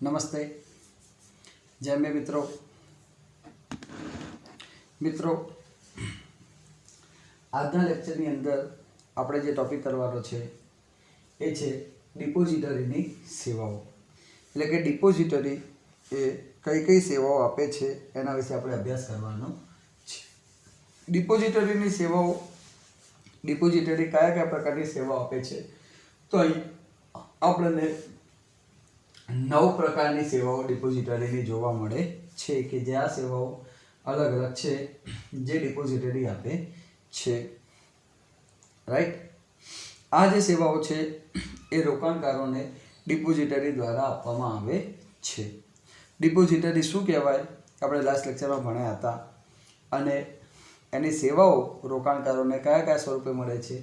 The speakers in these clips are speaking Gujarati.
નમસ્તે જય મે મિત્રો આજના લેક્ચરની અંદર આપણે જે ટોપિક કરવાનો છે એ છે ડિપોઝિટરીની સેવાઓ, એટલે કે ડિપોઝિટરી એ કઈ કઈ સેવાઓ આપે છે એના વિશે આપણે અભ્યાસ કરવાનો છે. ડિપોઝિટરીની સેવાઓ, ડિપોઝિટરી કયા કયા પ્રકારની સેવાઓ આપે છે, તો અહીં આપણને 9 પ્રકારની સેવાઓ ડિપોઝિટરીની જોવા મળે છે કે જે આ સેવાઓ અલગ અલગ છે જે ડિપોઝિટરી આપે છે. રાઈટ, આ જે સેવાઓ છે એ રોકાણકારોને ડિપોઝિટરી દ્વારા આપવામાં આવે છે. ડિપોઝિટરી શું કહેવાય આપણે લાસ્ટ લેક્ચરમાં ભણ્યા હતા, અને એની સેવાઓ રોકાણકારોને કયા કયા સ્વરૂપે મળે છે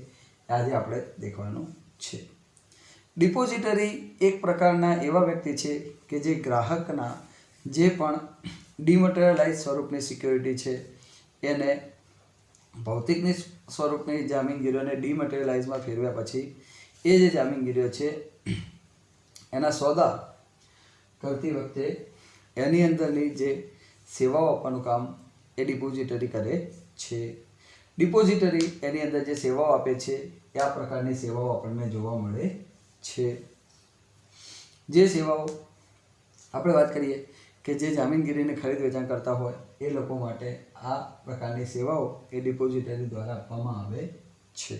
આજે આપણે દેખવાનું છે. ડિપોઝિટરી એક પ્રકારના એવા વ્યક્તિ છે કે જે ગ્રાહકના જે પણ ડિમટીરિયલાઇઝ સ્વરૂપની સિક્યોરિટી છે એને ભૌતિકની સ્વરૂપની જામીનગીરીઓને ડિમટીરિયલાઇઝમાં ફેરવ્યા પછી એ જે જામીનગીરીઓ છે એના સોદા કરતી વખતે એની અંદરની જે સેવાઓ આપવાનું કામ એ ડિપોઝિટરી કરે છે. ડિપોઝિટરી એની અંદર જે સેવાઓ આપે છે એ આ પ્રકારની સેવાઓ આપણને જોવા મળે છે. જે સેવાઓ આપણે વાત કરીએ કે જે જામીનગીરીની ખરીદ વેચાણ કરતા હોય એ લોકો માટે આ પ્રકારની સેવાઓ એ ડિપોઝિટરી દ્વારા આપવામાં આવે છે.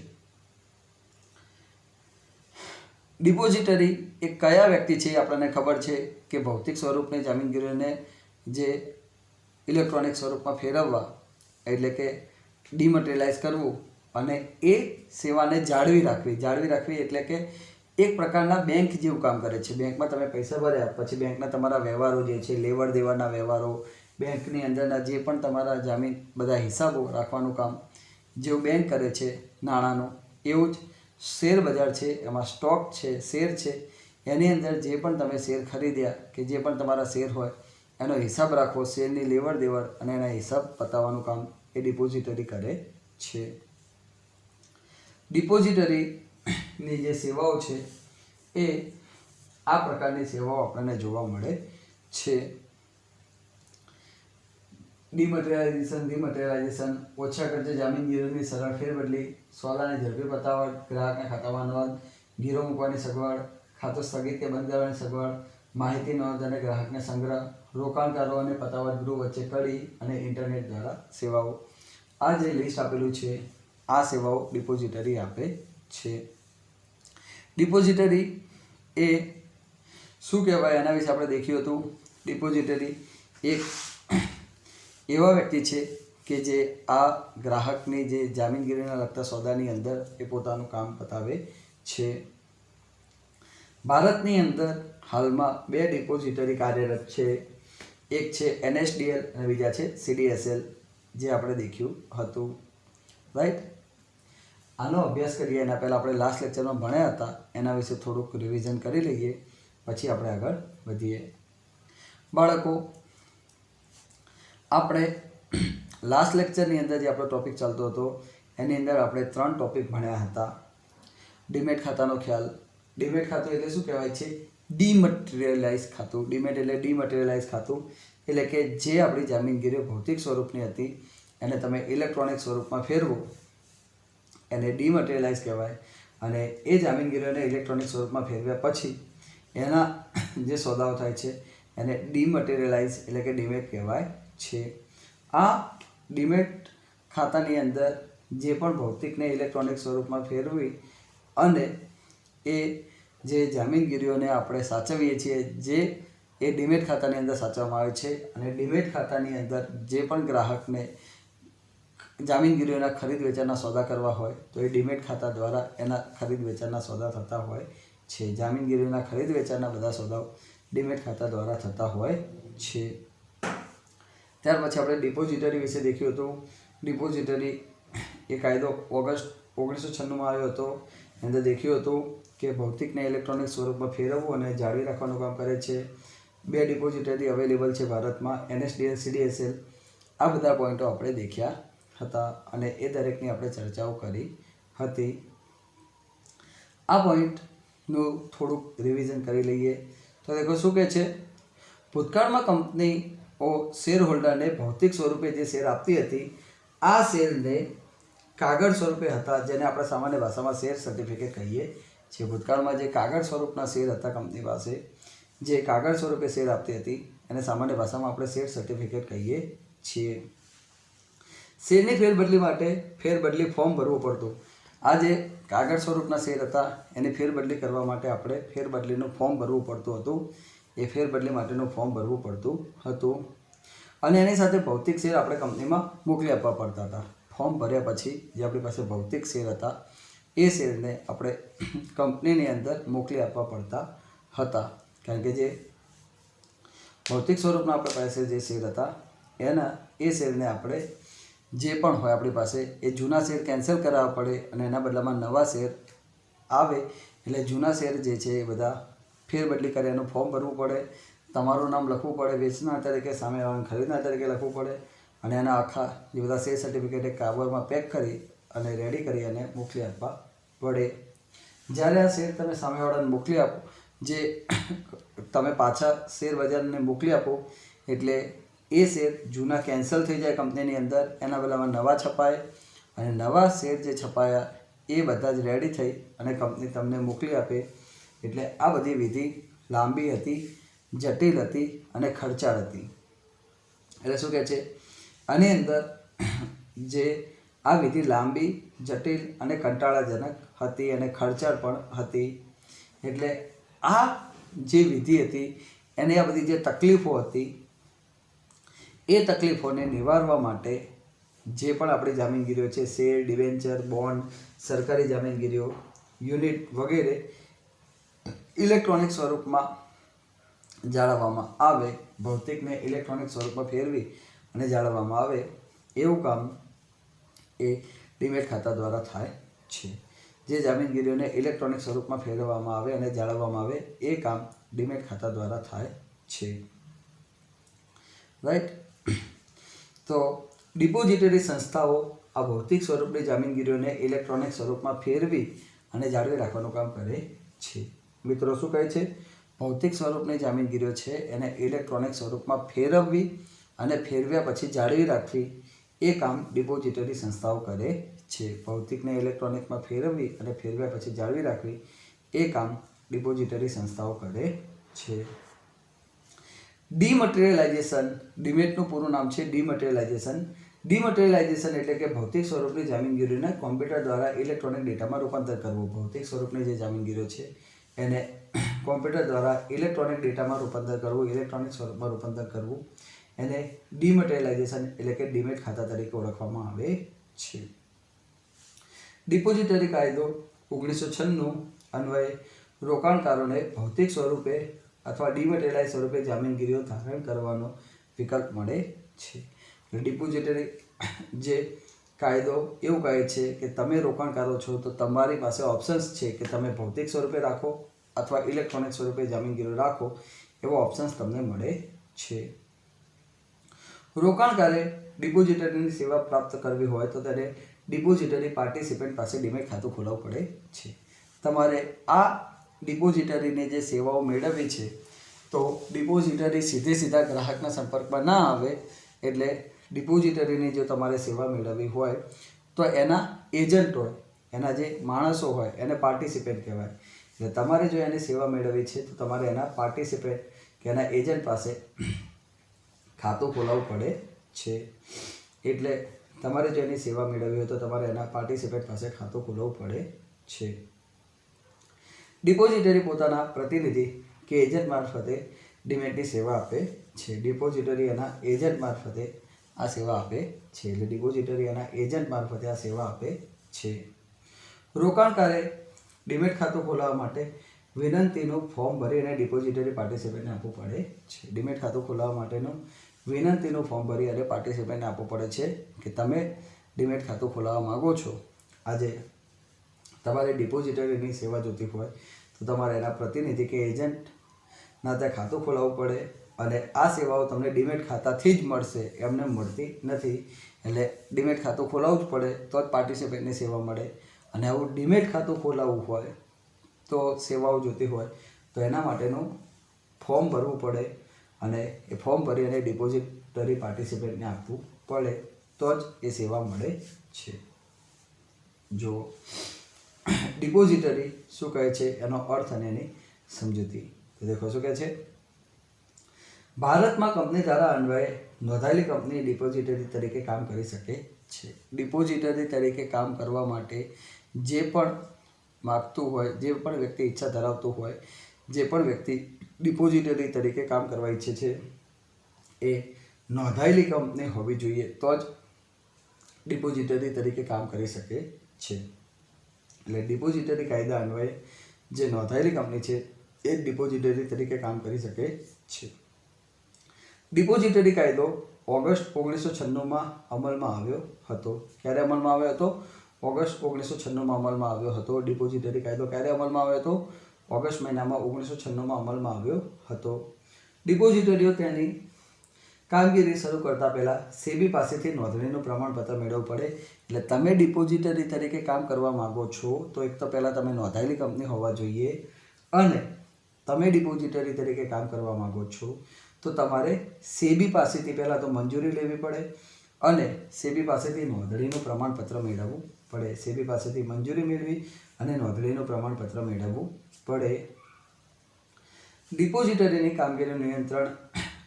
ડિપોઝિટરી એ કયા વ્યક્તિ છે આપણને ખબર છે કે ભૌતિક સ્વરૂપની જામીનગીરીઓને જે ઇલેક્ટ્રોનિક સ્વરૂપમાં ફેરવવા, એટલે કે ડિમટીરિયલાઇઝ કરવું અને એ સેવાને જાળવી રાખવી એટલે કે એક પ્રકારના બેંક જેવું કામ કરે છે. બેંકમાં તમે પૈસા ભર્યા પછી બેંકના તમારા વ્યવહારો જે છે, લેવડ દેવડના વ્યવહારો, બેંકની અંદરના જે પણ તમારા જામીન બધા હિસાબો રાખવાનું કામ જેવું બેંક કરે છે નાણાંનું, એવું જ શેર બજાર છે, એમાં સ્ટોક છે, શેર છે, એની અંદર જે પણ તમે શેર ખરીદ્યા કે જે પણ તમારા શેર હોય એનો હિસાબ રાખવો, શેરની લેવડ દેવડ અને એના હિસાબ પતાવવાનું કામ એ ડિપોઝિટરી કરે છે. ડિપોઝિટરીની જે સેવાઓ છે એ આ પ્રકારની સેવાઓ આપણને જોવા મળે છે. ડિમટીરિયલાઇઝેશન, ઓછા ખર્ચે જામીનગીરીઓની સરળ ફેરબદલી, સોદાની ઝડપી પતાવટ, ગ્રાહકના ખાતામાં નોંધ, ગીરો મૂકવાની સગવડ, ખાતું સ્થગિત કે બંધ કરવાની સગવડ, માહિતી નોંધ અને ગ્રાહકને સંગ્રહ, રોકાણકારો અને પતાવટ ગૃહ વચ્ચે કડી અને ઇન્ટરનેટ દ્વારા સેવાઓ. આ જે લિસ્ટ આપેલું છે આ સેવાઓ ડિપોઝિટરી આપે છે. ડિપોઝિટરી એ શું કહેવાય એના વિશે આપણે દેખ્યું હતું. ડિપોઝિટરી એક એવા વ્યક્તિ છે કે જે આ ગ્રાહકની જે જામીનગીરીના લગતા સોદાની અંદર એ પોતાનું કામ પતાવે છે. ભારતની અંદર હાલમાં 2 ડિપોઝિટરી કાર્યરત છે. એક છે NSDL અને બીજા છે CDSL, જે આપણે દેખ્યું હતું. રાઈટ, આનો અભ્યાસ કરીએ એના પહેલાં આપણે લાસ્ટ લેક્ચરમાં ભણ્યા હતા એના વિશે થોડુંક રિવિઝન કરી લઈએ, પછી આપણે આગળ વધીએ. બાળકો, આપણે લાસ્ટ લેક્ચરની અંદર જે આપણો ટોપિક ચાલતો હતો એની અંદર આપણે 3 ટોપિક ભણ્યા હતા. ડીમેટ ખાતાનો ખ્યાલ. ડીમેટ ખાતું એટલે શું કહેવાય છે? ડિમટીરિયલાઇઝ ખાતું. ડીમેટ એટલે ડિમટીરિયલાઇઝ ખાતું, એટલે કે જે આપણી જામીનગીરીઓ ભૌતિક સ્વરૂપની હતી એને તમે ઇલેક્ટ્રોનિક સ્વરૂપમાં ફેરવો એને ડિમટીરિયલાઇઝ કહેવાય. અને એ જામીનગીરીઓને ઇલેક્ટ્રોનિક સ્વરૂપમાં ફેરવ્યા પછી એના જે સોદાઓ થાય છે એને ડિમટીરિયલાઇઝ એટલે કે ડીમેટ કહેવાય છે. આ ડીમેટ ખાતાની અંદર જે પણ ભૌતિકને ઇલેક્ટ્રોનિક સ્વરૂપમાં ફેરવી અને એ જે જામીનગીરીઓને આપણે સાચવીએ છીએ જે એ ડીમેટ ખાતાની અંદર સાચવવામાં આવે છે. અને ડીમેટ ખાતાની અંદર જે પણ ગ્રાહકને જામીનગીરીઓના ખરીદ વેચાણના સોદા કરવા હોય તો એ ડીમેટ ખાતા દ્વારા એના ખરીદ વેચાણના સોદા થતા હોય છે. જામીનગીરીઓના ખરીદ વેચાણના બધા સોદાઓ ડીમેટ ખાતા દ્વારા થતા હોય છે. ત્યાર પછી આપણે ડિપોઝિટરી વિશે દેખ્યું હતું. ડિપોઝિટરી એ કાયદો ઓગસ્ટ 1996માં આવ્યો હતો. એની અંદર દેખ્યું હતું કે ભૌતિકને ઇલેક્ટ્રોનિક સ્વરૂપમાં ફેરવવું અને જાળવી રાખવાનું કામ કરે છે. 2 ડિપોઝિટરી અવેલેબલ છે ભારતમાં, NSDL, CDSL. આ બધા પોઈન્ટો આપણે દેખ્યા હતા અને એ દરેકની આપણે ચર્ચાઓ કરી હતી. આ પોઈન્ટનું થોડુંક રિવિઝન કરી લઈએ. તો देखो શું કહે છે, ભૂતકાળમાં કંપનીઓ શેર હોલ્ડરને ભૌતિક સ્વરૂપે જે શેર આપતી હતી આ શેરને કાગળ સ્વરૂપે હતા, જેને આપણે સામાન્ય ભાષામાં શેર સર્ટિફિકેટ કહીએ છીએ. ભૂતકાળમાં જે કાગળ સ્વરૂપના શેર હતા કંપની પાસે, જે કાગળ સ્વરૂપે શેર આપતી હતી એને સામાન્ય ભાષામાં આપણે શેર સર્ટિફિકેટ કહીએ છીએ. શેરની ફેરબદલી માટે ફેરબદલી ફોર્મ ભરવું પડતું. આ જે કાગળ સ્વરૂપના શેર હતા એની ફેરબદલી કરવા માટે આપણે ફેરબદલીનું ફોર્મ ભરવું પડતું હતું. એ ફેરબદલી માટેનું ફોર્મ ભરવું પડતું હતું અને એની સાથે ભૌતિક શેર આપણે કંપનીમાં મોકલી આપવા પડતા હતા. ફોર્મ ભર્યા પછી જે આપણી પાસે ભૌતિક શેર હતા એ શેરને આપણે કંપનીની અંદર મોકલી આપવા પડતા હતા, કારણ કે જે ભૌતિક સ્વરૂપના આપણી પાસે જે શેર હતા એ શેરને આપણે જે પણ હોય આપણી પાસે એ જૂના શેર કેન્સલ કરાવવા પડે અને એના બદલામાં નવા શેર આવે. એટલે જૂના શેર જે છે એ બધા ફેરબદલી કરી એનું ફોર્મ ભરવું પડે, તમારું નામ લખવું પડે વેચનાર તરીકે, સામેવાળાને ખરીદનાર તરીકે લખવું પડે અને એના આખા જે બધા શેર સર્ટિફિકેટ એક કાગળમાં પેક કરી અને રેડી કરી અને મોકલી આપવા પડે. જ્યારે આ શેર તમે સામેવાળાને મોકલી આપો, જે તમે પાછા શેર બજારને મોકલી આપો એટલે એ શેર જૂના કેન્સલ થઈ જાય કંપનીની અંદર, એના બદલામાં નવા છપાય અને નવા શેર જે છપાયા એ બધા જ રેડી થઈ અને કંપની તમને મોકલી આપે. એટલે આ બધી વિધિ લાંબી હતી, જટિલ હતી અને ખર્ચાળ હતી. એટલે શું કહે છે, આની અંદર જે આ વિધિ લાંબી, જટિલ અને કંટાળાજનક હતી અને ખર્ચાળ પણ હતી. એટલે આ જે વિધિ હતી એને આ બધી જે તકલીફો હતી એ તકલીફોને નિવારવા માટે જે પણ આપણી જામીનગીરીઓ છે, શેર, ડિવેન્ચર, બોન્ડ, સરકારી જામીનગીરીઓ, યુનિટ વગેરે ઇલેક્ટ્રોનિક સ્વરૂપમાં જાળવવામાં આવે, ભૌતિકને ઇલેક્ટ્રોનિક સ્વરૂપમાં ફેરવી અને જાળવવામાં આવે, એવું કામ એ ડીમેટ ખાતા દ્વારા થાય છે. જે જામીનગીરીઓને ઇલેક્ટ્રોનિક સ્વરૂપમાં ફેરવવામાં આવે અને જાળવવામાં આવે એ કામ ડીમેટ ખાતા દ્વારા થાય છે. રાઈટ. તો ડિપોઝિટરી સંસ્થાઓ આ ભૌતિક સ્વરૂપની જામીનગીરીઓને ઇલેક્ટ્રોનિક સ્વરૂપમાં ફેરવી અને જાળવી રાખવાનું કામ કરે છે. મિત્રો શું કહે છે, ભૌતિક સ્વરૂપની જામીનગીરીઓ છે એને ઇલેક્ટ્રોનિક સ્વરૂપમાં ફેરવવી અને ફેરવ્યા પછી જાળવી રાખવી એ કામ ડિપોઝિટરી સંસ્થાઓ કરે છે. ભૌતિકને ઇલેક્ટ્રોનિકમાં ફેરવવી અને ફેરવ્યા પછી જાળવી રાખવી એ કામ ડિપોઝિટરી સંસ્થાઓ કરે છે. ડીમટીરિયલાઇઝેશન, ડીમેટનું પૂરું નામ છે ડીમટીરિયલાઇઝેશન. ડીમટીરિયલાઇઝેશન એટલે કે ભૌતિક સ્વરૂપની જામીનગીરીઓને કોમ્પ્યુટર દ્વારા ઇલેક્ટ્રોનિક ડેટામાં રૂપાંતર કરવું. ભૌતિક સ્વરૂપની જે જામીનગીરીઓ છે એને કોમ્પ્યુટર દ્વારા ઇલેક્ટ્રોનિક ડેટામાં રૂપાંતર કરવું, ઇલેક્ટ્રોનિક સ્વરૂપમાં રૂપાંતર કરવું, એને ડીમટીરિયલાઇઝેશન એટલે કે ડીમેટ ખાતા તરીકે ઓળખવામાં આવે છે. ડિપોઝિટરી કાયદો 1996 અન્વયે રોકાણકારોને ભૌતિક સ્વરૂપે અથવા ડીમટીરિયલાઇઝ સ્વરૂપે જામીનગીરીઓ ધારણ કરવાનો વિકલ્પ મળે છે. ડિપોઝિટરી જે કાયદો એવું કહે છે કે તમે રોકાણકારો છો તો તમારી પાસે ઓપ્શન્સ છે કે તમે ભૌતિક સ્વરૂપે રાખો અથવા ઇલેક્ટ્રોનિક સ્વરૂપે જામીનગીરીઓ રાખો, એવો ઓપ્શન્સ તમને મળે છે. રોકાણકારે ડિપોઝિટરીની સેવા પ્રાપ્ત કરવી હોય તો તેને ડિપોઝિટરી પાર્ટિસિપન્ટ પાસે ડીમેટ ખાતું ખોલાવવું પડે છે. તમારે આ ડિપોઝિટરીની જે સેવાઓ મેળવવી છે તો ડિપોઝિટરી સીધા ગ્રાહકના સંપર્કમાં ના આવે. એટલે ડિપોઝિટરીની જો તમારે સેવા મેળવવી હોય તો એના એજન્ટ હોય, એના જે માણસો હોય એને પાર્ટિસિપેન્ટ કહેવાય. એટલે તમારે જો એની સેવા મેળવવી છે તો તમારે એના પાર્ટિસિપેન્ટ કે એના એજન્ટ પાસે ખાતું ખોલાવવું પડે છે. એટલે તમારે જો એની સેવા મેળવવી હોય તો તમારે એના પાર્ટિસિપેન્ટ પાસે ખાતું ખોલાવવું પડે છે. ડિપોઝિટરી પોતાના પ્રતિનિધિ કે એજન્ટ મારફતે ડીમેટની સેવા આપે છે. ડિપોઝિટરી એના એજન્ટ મારફતે આ સેવા આપે છે. એટલે ડિપોઝિટરી એના એજન્ટ મારફતે આ સેવા આપે છે. રોકાણકારે ડીમેટ ખાતું ખોલાવવા માટે વિનંતીનું ફોર્મ ભરીને ડિપોઝિટરી પાર્ટિસિપેન્ટને આપવું પડે છે. ડીમેટ ખાતું ખોલાવવા માટેનું વિનંતીનું ફોર્મ ભરી અને પાર્ટિસિપેન્ટને આપવું પડે છે કે તમે ડીમેટ ખાતું ખોલાવવા માગો છો. આજે તમારે ડિપોઝિટરીની સેવા જોતી હોય તો તમારે એના પ્રતિનિધિ કે એજન્ટના ત્યાં ખાતું ખોલાવવું પડે અને આ સેવાઓ તમને ડીમેટ ખાતાથી જ મળશે, એમને મળતી નથી. એટલે ડીમેટ ખાતું ખોલાવવું જ પડે તો જ પાર્ટિસિપેન્ટની સેવા મળે. અને આવું ડીમેટ ખાતું ખોલાવવું હોય તો સેવાઓ જોતી હોય તો એના માટેનું ફોર્મ ભરવું પડે અને એ ફોર્મ ભરી અને ડિપોઝિટરી પાર્ટિસિપેન્ટને આપવું પડે તો જ એ સેવા મળે છે. જો ડિપોઝિટરી શું કહે છે એનો અર્થ અને એની સમજૂતી તો દેખો શું કહે છે. ભારતમાં કંપની દ્વારા અન્વયે નોંધાયેલી કંપની ડિપોઝિટરી તરીકે કામ કરી શકે છે. ડિપોઝિટરી તરીકે કામ કરવા માટે જે પણ માગતું હોય, જે પણ વ્યક્તિ ઈચ્છા ધરાવતું હોય, જે પણ વ્યક્તિ ડિપોઝિટરી તરીકે કામ કરવા ઈચ્છે છે એ નોંધાયેલી કંપની હોવી જોઈએ તો જ ડિપોઝિટરી તરીકે કામ કરી શકે છે. એટલે ડિપોઝિટરી કાયદા અન્વયે જે નોંધાયેલી કંપની છે એ ડિપોઝિટરી તરીકે કામ કરી શકે છે. ડિપોઝિટરી કાયદો ઓગસ્ટ 1996માં અમલમાં આવ્યો હતો. ક્યારે અમલમાં આવ્યો હતો? ઓગસ્ટ 1996માં અમલમાં આવ્યો હતો. ડિપોઝિટરી કાયદો ક્યારે અમલમાં આવ્યો હતો? ઓગસ્ટ મહિનામાં 1996માં અમલમાં આવ્યો હતો. ડિપોઝિટરીઓ તેની કામગીરી શરૂ કરતા પહેલાં સેબી પાસેથી નોંધણીનું પ્રમાણપત્ર મેળવવું પડે. એટલે તમે ડિપોઝિટરી તરીકે કામ કરવા માગો છો તો એક તો પહેલાં તમે નોંધાયેલી કંપની હોવા જોઈએ અને તમે ડિપોઝિટરી તરીકે કામ કરવા માગો છો તો તમારે સેબી પાસેથી પહેલાં તો મંજૂરી લેવી પડે અને સેબી પાસેથી નોંધણીનું પ્રમાણપત્ર મેળવવું પડે. સેબી પાસેથી મંજૂરી મેળવી અને નોંધણીનું પ્રમાણપત્ર મેળવવું પડે. ડિપોઝિટરીની કામગીરીનું નિયંત્રણ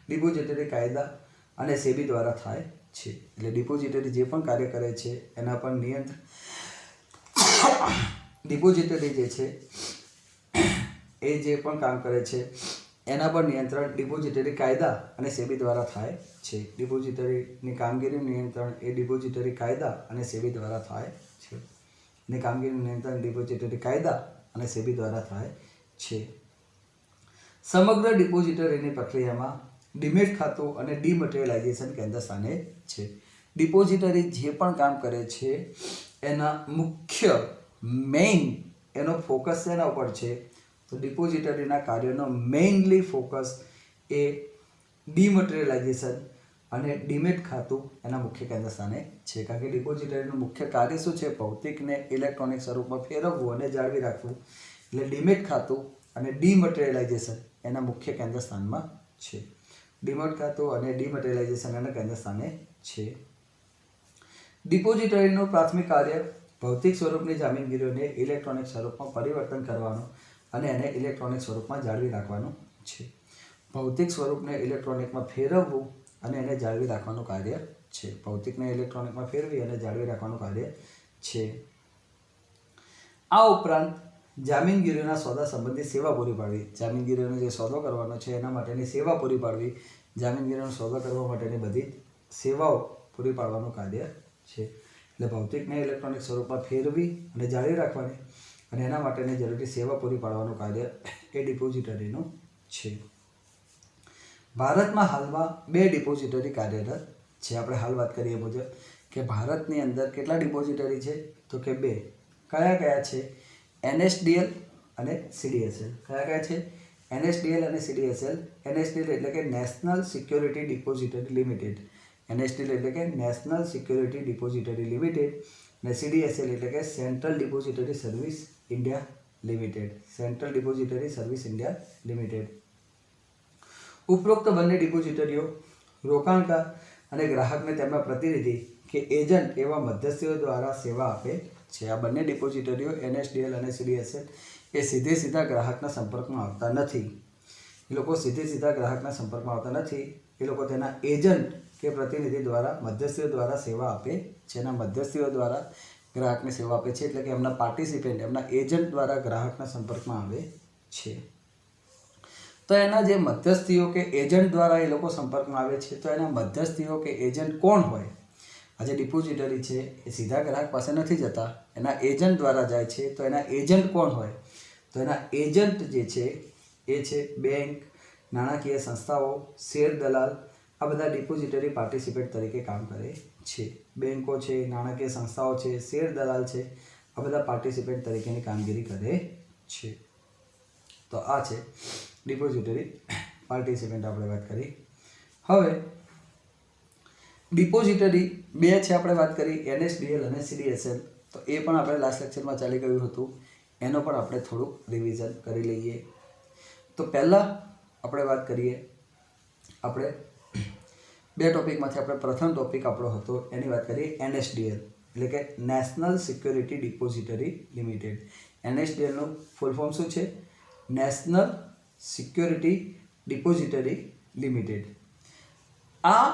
ડિપોઝિટરી કાયદા અને સેબી દ્વારા થાય છે. એટલે ડિપોઝિટરી જે પણ કાર્ય કરે છે એના પર નિયંત્રણ ડિપોઝિટરી જે છે એ જે પણ કામ કરે છે એના પર નિયંત્રણ ડિપોઝિટરી કાયદા અને સેબી દ્વારા થાય છે. ડિપોઝિટરીની કામગીરીનું નિયંત્રણ એ ડિપોઝિટરી કાયદા અને સેબી દ્વારા થાય છે. ની કામગીરીનું નિયંત્રણ ડિપોઝિટરી કાયદા અને સેબી દ્વારા થાય છે. સમગ્ર ડિપોઝિટરીની પ્રક્રિયામાં ડીમેટ ખાતું અને ડીમટીરિયલાઇઝેશન કેન્દ્ર સ્થાને છે. ડિપોઝિટરી જે પણ કામ કરે છે એના મુખ્ય મેઇન એનો ફોકસ એના ઉપર છે. તો ડિપોઝિટરીના કાર્યનો મેઇનલી ફોકસ એ ડીમટીરિયલાઇઝેશન અને ડીમેટ ખાતું એના મુખ્ય કેન્દ્ર સ્થાને છે. કારણ કે ડિપોઝિટરીનું મુખ્ય કાર્ય શું છે? ભૌતિકને ઇલેક્ટ્રોનિક સ્વરૂપમાં ફેરવવું અને જાળવી રાખવું. એટલે ડીમેટ ખાતું અને ડીમટીરિયલાઇઝેશન એના મુખ્ય કેન્દ્ર સ્થાનમાં છે. ડીમેટ ખાતું અને ડીમટીરિયલાઇઝેશન એના કેન્દ્ર સ્થાને છે. ડિપોઝિટરીનું પ્રાથમિક કાર્ય ભૌતિક સ્વરૂપની જામીનગીરીઓને ઇલેક્ટ્રોનિક સ્વરૂપમાં પરિવર્તન કરવાનું અને એને ઇલેક્ટ્રોનિક સ્વરૂપમાં જાળવી રાખવાનું છે. ભૌતિક સ્વરૂપને ઇલેક્ટ્રોનિકમાં ફેરવવું અને એને જાળવી રાખવાનું કાર્ય છે. ભૌતિકને ઇલેક્ટ્રોનિકમાં ફેરવી અને જાળવી રાખવાનું કાર્ય છે. આ ઉપરાંત જામીનગીરીઓના સોદા સંબંધિત સેવા પૂરી પાડવી. જામીનગીરીઓનો જે સોદો કરવાનો છે એના માટેની સેવા પૂરી પાડવી. જામીનગીરીનો સોદો કરવા માટેની બધી સેવાઓ પૂરી પાડવાનું કાર્ય છે. એટલે ભૌતિકને ઇલેક્ટ્રોનિક સ્વરૂપમાં ફેરવી અને જાળવી રાખવાની અને એના માટેની જરૂરી સેવા પૂરી પાડવાનું કાર્ય એ ડિપોઝિટરીનું છે. ભારતમાં હાલમાં 2 ડિપોઝિટરી કાર્યરત છે. આપણે હાલ વાત કરીએ મુજબ કે ભારતની અંદર કેટલા ડિપોઝિટરી છે? તો કે 2. કયા કયા છે? NSDL અને CDSL. કયા કયા છે? NSDL અને CDSL. NSDL એટલે કે national security depository limited. NSDL એટલે કે નેશનલ સિક્યોરિટી ડિપોઝિટરી લિમિટેડ અને CDSL એટલે કે central depository service India limited. Central depository service India limited. ઉપરોક્ત બંને ડિપોઝિટરીઓ રોકાણકાર અને ગ્રાહકને તેમના પ્રતિનિધિ કે એજન્ટ એવા મધ્યસ્થીઓ દ્વારા સેવા આપે છે. આ બંને ડિપોઝિટરીઓ NSDL અને CDSL એ સીધા ગ્રાહકના સંપર્કમાં આવતા નથી. એ લોકો સીધા ગ્રાહકના સંપર્કમાં આવતા નથી. એ લોકો તેના એજન્ટ કે પ્રતિનિધિ દ્વારા મધ્યસ્થીઓ દ્વારા સેવા આપે છે. એના મધ્યસ્થીઓ દ્વારા ગ્રાહકને સેવા આપે છે. એટલે કે એમના પાર્ટિસિપેન્ટ એમના એજન્ટ દ્વારા ગ્રાહકના સંપર્કમાં આવે છે. તો એના જે મધ્યસ્થીઓ કે એજન્ટ દ્વારા એ લોકો સંપર્કમાં આવે છે તો એના મધ્યસ્થીઓ કે એજન્ટ કોણ હોય? આ જે ડિપોઝિટરી છે એ સીધા ગ્રાહક પાસે નથી જતા, એના એજન્ટ દ્વારા જાય છે. તો એના એજન્ટ કોણ હોય? તો એના એજન્ટ જે છે એ છે બેંક, નાણાકીય સંસ્થાઓ, શેર દલાલ. આ બધા ડિપોઝિટરી પાર્ટિસિપેટ તરીકે કામ કરે છે. બેંકો છે, નાણાકીય સંસ્થાઓ છે, શેર દલાલ છે, આ બધા પાર્ટિસિપેટ તરીકેની કામગીરી કરે છે. તો આ છે ડિપોઝિટરી પાર્ટિસિપેન્ટ આપણે વાત કરી. હવે ડિપોઝિટરી 2 છે આપણે વાત કરી, NSDL અને CDSL. તો એ પણ આપણે લાસ્ટ લેક્ચરમાં ચાલી ગયું હતું. એનો પણ આપણે થોડુંક રિવિઝન કરી લઈએ. તો પહેલાં આપણે વાત કરીએ, આપણે બે ટોપિકમાંથી આપણે પ્રથમ ટોપિક આપણો હતો એની વાત કરીએ NSDL એટલે કે નેશનલ સિક્યોરિટી ડિપોઝિટરી લિમિટેડ. NSDLનું ફૂલ ફોર્મ શું છે? National security depository limited. આ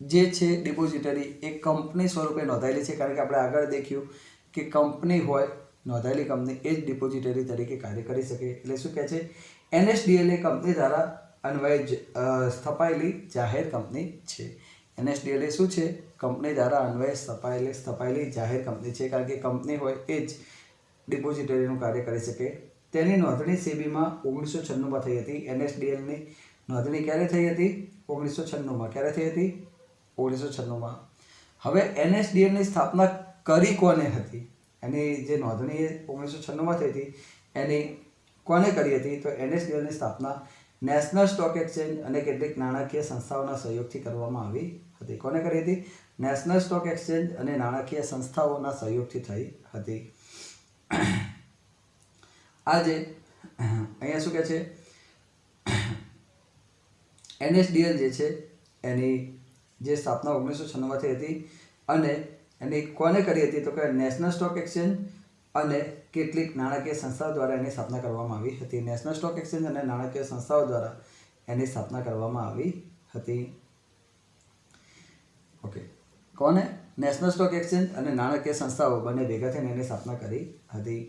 જે છે ડિપોઝિટરી એ કંપની સ્વરૂપે નોંધાયેલી છે, કારણ કે આપણે આગળ દેખ્યું કે કંપની હોય, નોંધાયેલી કંપની એ જ ડિપોઝિટરી તરીકે કાર્ય કરી શકે. એટલે શું કહે છે? NSDL એ કંપની દ્વારા અન્વયે સ્થપાયેલી જાહેર કંપની છે. NSDL એ શું છે? કંપની દ્વારા અન્વયે સ્થપાયેલી જાહેર કંપની છે, કારણ કે કંપની હોય એ જ ડિપોઝિટરીનું કાર્ય કરી શકે. તેની નોંધણી સેબીમાં 1996માં થઈ હતી. NSDLની નોંધણી ક્યારે થઈ હતી? 1996માં. ક્યારે થઈ હતી? 1996માં. હવે NSDLની સ્થાપના કરી કોને હતી? એની જે નોંધણી 1996માં થઈ હતી એની કોને કરી હતી? તો NSDLની સ્થાપના નેશનલ સ્ટોક એક્સચેન્જ અને કેટલીક નાણાકીય સંસ્થાઓના સહયોગથી કરવામાં આવી હતી. કોને કરી હતી? નેશનલ સ્ટોક એક્સચેન્જ અને નાણાકીય સંસ્થાઓના સહયોગથી થઈ હતી. આજે અહીંયા શું કહે છે? NSDL જે છે એની જે સ્થાપના 1996માં થઈ હતી અને એની કોને કરી હતી? તો કે નેશનલ સ્ટોક એક્સચેન્જ અને કેટલીક નાણાકીય સંસ્થાઓ દ્વારા એની સ્થાપના કરવામાં આવી હતી. નેશનલ સ્ટોક એક્સચેન્જ અને નાણાકીય સંસ્થાઓ દ્વારા એની સ્થાપના કરવામાં આવી હતી. ઓકે, કોને? નેશનલ સ્ટોક એક્સચેન્જ અને નાણાકીય સંસ્થાઓ બંને ભેગા થઈને એની સ્થાપના કરી હતી.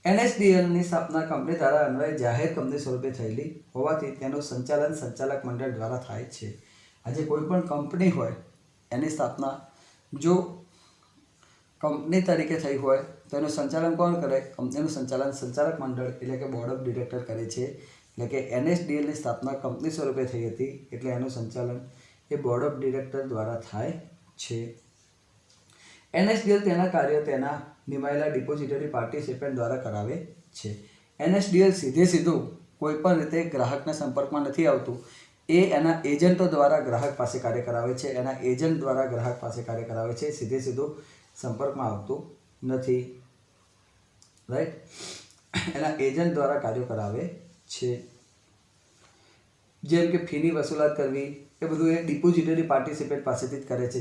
NSDLની સ્થાપના કંપની દ્વારા અન્વયે જાહેર કંપની સ્વરૂપે થયેલી હોવાથી તેનું સંચાલન સંચાલક મંડળ દ્વારા થાય છે. આજે કોઈ પણ કંપની હોય એની સ્થાપના જો કંપની તરીકે થઈ હોય તો એનું સંચાલન કોણ કરે? કંપનીનું સંચાલન સંચાલક મંડળ એટલે કે બોર્ડ ઓફ ડિરેક્ટર કરે છે. એટલે કે NSDLની સ્થાપના કંપની સ્વરૂપે થઈ હતી એટલે એનું સંચાલન એ બોર્ડ ઓફ ડિરેક્ટર દ્વારા થાય છે. NSDL તેના કાર્યો તેના નિમાયેલા ડિપોઝિટરી પાર્ટિસિપન્ટ દ્વારા કરાવે છે. NSDL સીધું કોઈ પણ રીતે ગ્રાહકના સંપર્કમાં નથી આવતું. એ એના એજન્ટો દ્વારા ગ્રાહક પાસે કાર્ય કરાવે છે. એના એજન્ટ દ્વારા ગ્રાહક પાસે કાર્ય કરાવે છે. સીધું સંપર્કમાં આવતું નથી. રાઈટ? એના એજન્ટ દ્વારા કાર્યો કરાવે છે. જેમ કે ફીની વસૂલાત કરવી એ બધું એ ડિપોઝિટરી પાર્ટિસિપેટ પાસેથી જ કરે છે.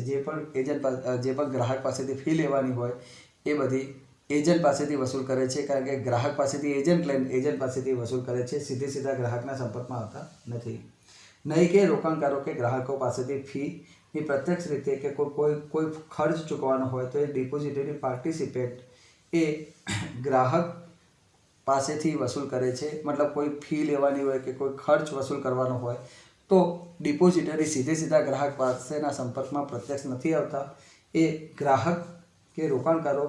જે પણ ગ્રાહક પાસેથી ફી લેવાની હોય એ બધી એજન્ટ પાસેથી વસૂલ કરે છે, કારણ કે ગ્રાહક પાસેથી એજન્ટ લઈને એજન્ટ પાસેથી વસૂલ કરે છે. સીધા ગ્રાહકના સંપર્કમાં આવતા નથી. નહીં કે રોકાણકારો કે ગ્રાહકો પાસેથી ફીની પ્રત્યક્ષ રીતે કે કોઈ ખર્ચ ચૂકવવાનો હોય તો એ ડિપોઝિટરી પાર્ટિસિપેટ એ ગ્રાહક પાસેથી વસૂલ કરે છે. મતલબ કોઈ ફી લેવાની હોય કે કોઈ ખર્ચ વસૂલ કરવાનો હોય તો ડિપોઝિટરી સીધા ગ્રાહક પાસેના સંપર્કમાં પ્રત્યક્ષ નથી આવતા. એ ગ્રાહક કે રોકાણકારો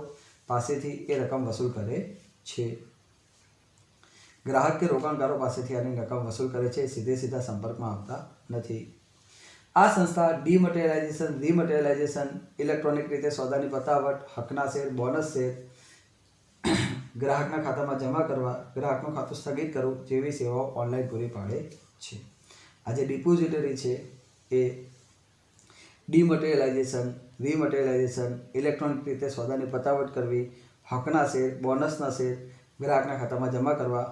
પાસેથી એ રકમ વસૂલ કરે છે. ગ્રાહક કે રોકાણકારો પાસેથી આની રકમ વસૂલ કરે છે. સીધા સંપર્કમાં આવતા નથી. આ સંસ્થા ડીમટેરિયલાઇઝેશન, રીમટેરિયલાઇઝેશન, ઇલેક્ટ્રોનિક રીતે સોદાની પતાવટ, હકના શેર, બોનસ શેર ગ્રાહકના ખાતામાં જમા કરવા, ગ્રાહકનું ખાતું સ્થગિત કરવું જેવી સેવાઓ ઓનલાઈન પૂરી પાડે છે. આજે ડિપોઝિટરી છે એ ડીમટેરિયલાઇઝેશન, રીમટેરિયલાઇઝેશન, ઇલેક્ટ્રોનિક રીતે સોદાની પતાવટ કરવી, હકના શેર, બોનસના શેર ગ્રાહકના ખાતામાં જમા કરવા,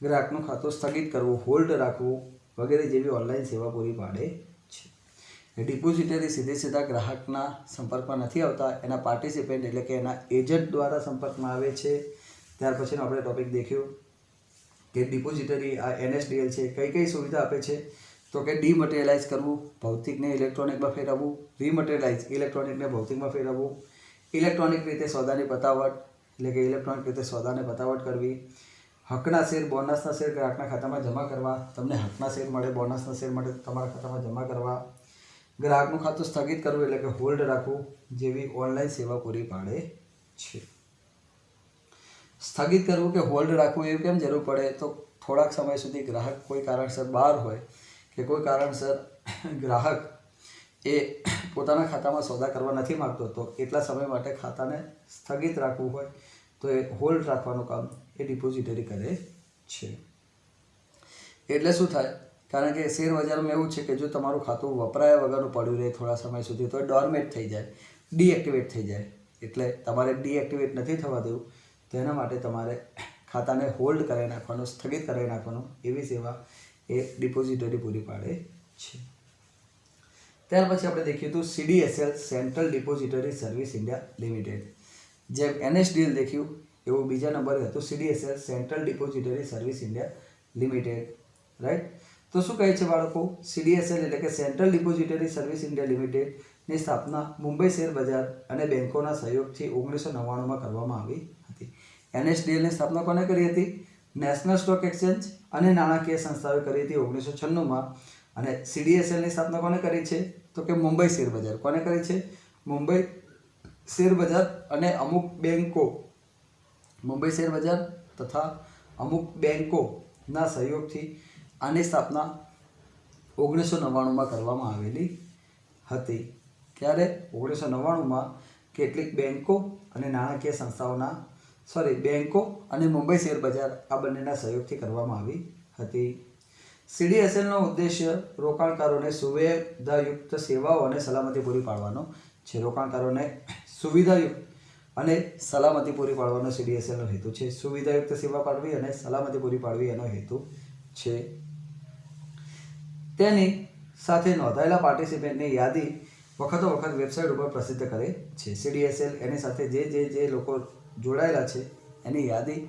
ગ્રાહકનું ખાતું સ્થગિત કરવું, હોલ્ડ રાખવું વગેરે જેવી ઓનલાઈન સેવા પૂરી પાડે છે. ડિપોઝિટરી સીધા ગ્રાહકના સંપર્કમાં નથી આવતા. એના પાર્ટિસિપેન્ટ એટલે કે એના એજન્ટ દ્વારા સંપર્કમાં આવે છે. ત્યાર પછીનો આપણે ટોપિક દેખ્યો કે ડિપોઝિટરી આ NSDL છે કઈ સુવિધા આપે છે? તો કે ડીમટેરિયલાઇઝ કરવું, ભૌતિકને ઇલેક્ટ્રોનિકમાં ફેરવવું, રીમટેરિયલાઇઝ ઇલેક્ટ્રોનિકને ભૌતિકમાં ફેરવવું, ઇલેક્ટ્રોનિક રીતે સોદાની પતાવટ એટલે કે ઇલેક્ટ્રોનિક રીતે સોદાને પતાવટ કરવી, હકના શેર, બોનસના શેર ગ્રાહકના ખાતામાં જમા કરવા, તમને હકના શેર મળે, બોનસના શેર મળે તમારા ખાતામાં જમા કરવા, ગ્રાહકનું ખાતું સ્થગિત કરવું એટલે કે હોલ્ડ રાખવું જેવી ઓનલાઈન સેવા પૂરી પાડે છે. સ્થગિત કરવું કે હોલ્ડ રાખવું એવું કેમ જરૂર પડે? તો થોડાક સમય સુધી ગ્રાહક કોઈ કારણસર બહાર હોય કે કોઈ કારણસર ગ્રાહક એ પોતાના ખાતામાં સોદા કરવા નથી માગતો તો એટલા સમય માટે ખાતાને સ્થગિત રાખવું હોય તો એ હોલ્ડ રાખવાનું કામ એ ડિપોઝિટરી કરે છે. એટલે શું થાય? કારણ કે શેર બજારમાં એવું છે કે જો તમારું ખાતું વપરાયા વગરનું પડ્યું રહે થોડા સમય સુધી તો એ ડોરમેટ થઈ જાય, ડીએક્ટિવેટ થઈ જાય. એટલે તમારે ડીએક્ટિવેટ નથી થવા દેવું તો એના માટે તમારે ખાતાને હોલ્ડ કરાવી નાખવાનો, સ્થગિત કરાવી નાખવાનો, એવી સેવા એ ડિપોઝિટરી પૂરી પાડે છે. ત્યાર પછી આપણે દેખ્યું હતું CDSL central depository service India limited. જેમ NSDL દેખ્યું એવું બીજા નંબરે હતું CDSL central depository service India limited. Right. તો શું કહે છે બાળકો? CDSL એટલે કે સેન્ટ્રલ ડિપોઝિટરી સર્વિસ ઇન્ડિયા લિમિટેડની સ્થાપના મુંબઈ શેર બજાર અને બેંકોના સહયોગથી 1999માં કરવામાં આવી હતી. NSDLની સ્થાપના કોને કરી હતી? નેશનલ સ્ટોક એક્સચેન્જ અને નાણાકીય સંસ્થાઓએ કરી હતી 1996માં. અને CDSLની સ્થાપના કોને કરી છે? તો કે મુંબઈ શેર બજાર. કોને કરી છે? મુંબઈ શેર બજાર અને અમુક બેંકો, મુંબઈ શેર બજાર તથા અમુક બેંકોના સહયોગથી આની સ્થાપના 1999માં કરવામાં આવેલી હતી. ક્યારે? 1999માં કેટલીક બેંકો અને નાણાકીય સંસ્થાઓના બેંકો અને મુંબઈ શેર બજાર આ બંનેના સહયોગથી કરવામાં આવી હતી. CDSLનો ઉદ્દેશ્ય રોકાણકારોને સુવિધાયુક્ત સેવાઓ અને સલામતી પૂરી પાડવાનો છે. રોકાણકારોને સુવિધાયુક્ત અને સલામતી પૂરી પાડવાનો CDSLનો હેતુ છે. સુવિધાયુક્ત સેવા પાડવી અને સલામતી પૂરી પાડવી એનો હેતુ છે. તેની સાથે નોંધાયેલા પાર્ટિસિપન્ટની યાદી વખતો વખત વેબસાઇટ ઉપર પ્રસિદ્ધ કરે છે. CDSL એની સાથે જે લોકો જોડાયેલા છે એની યાદી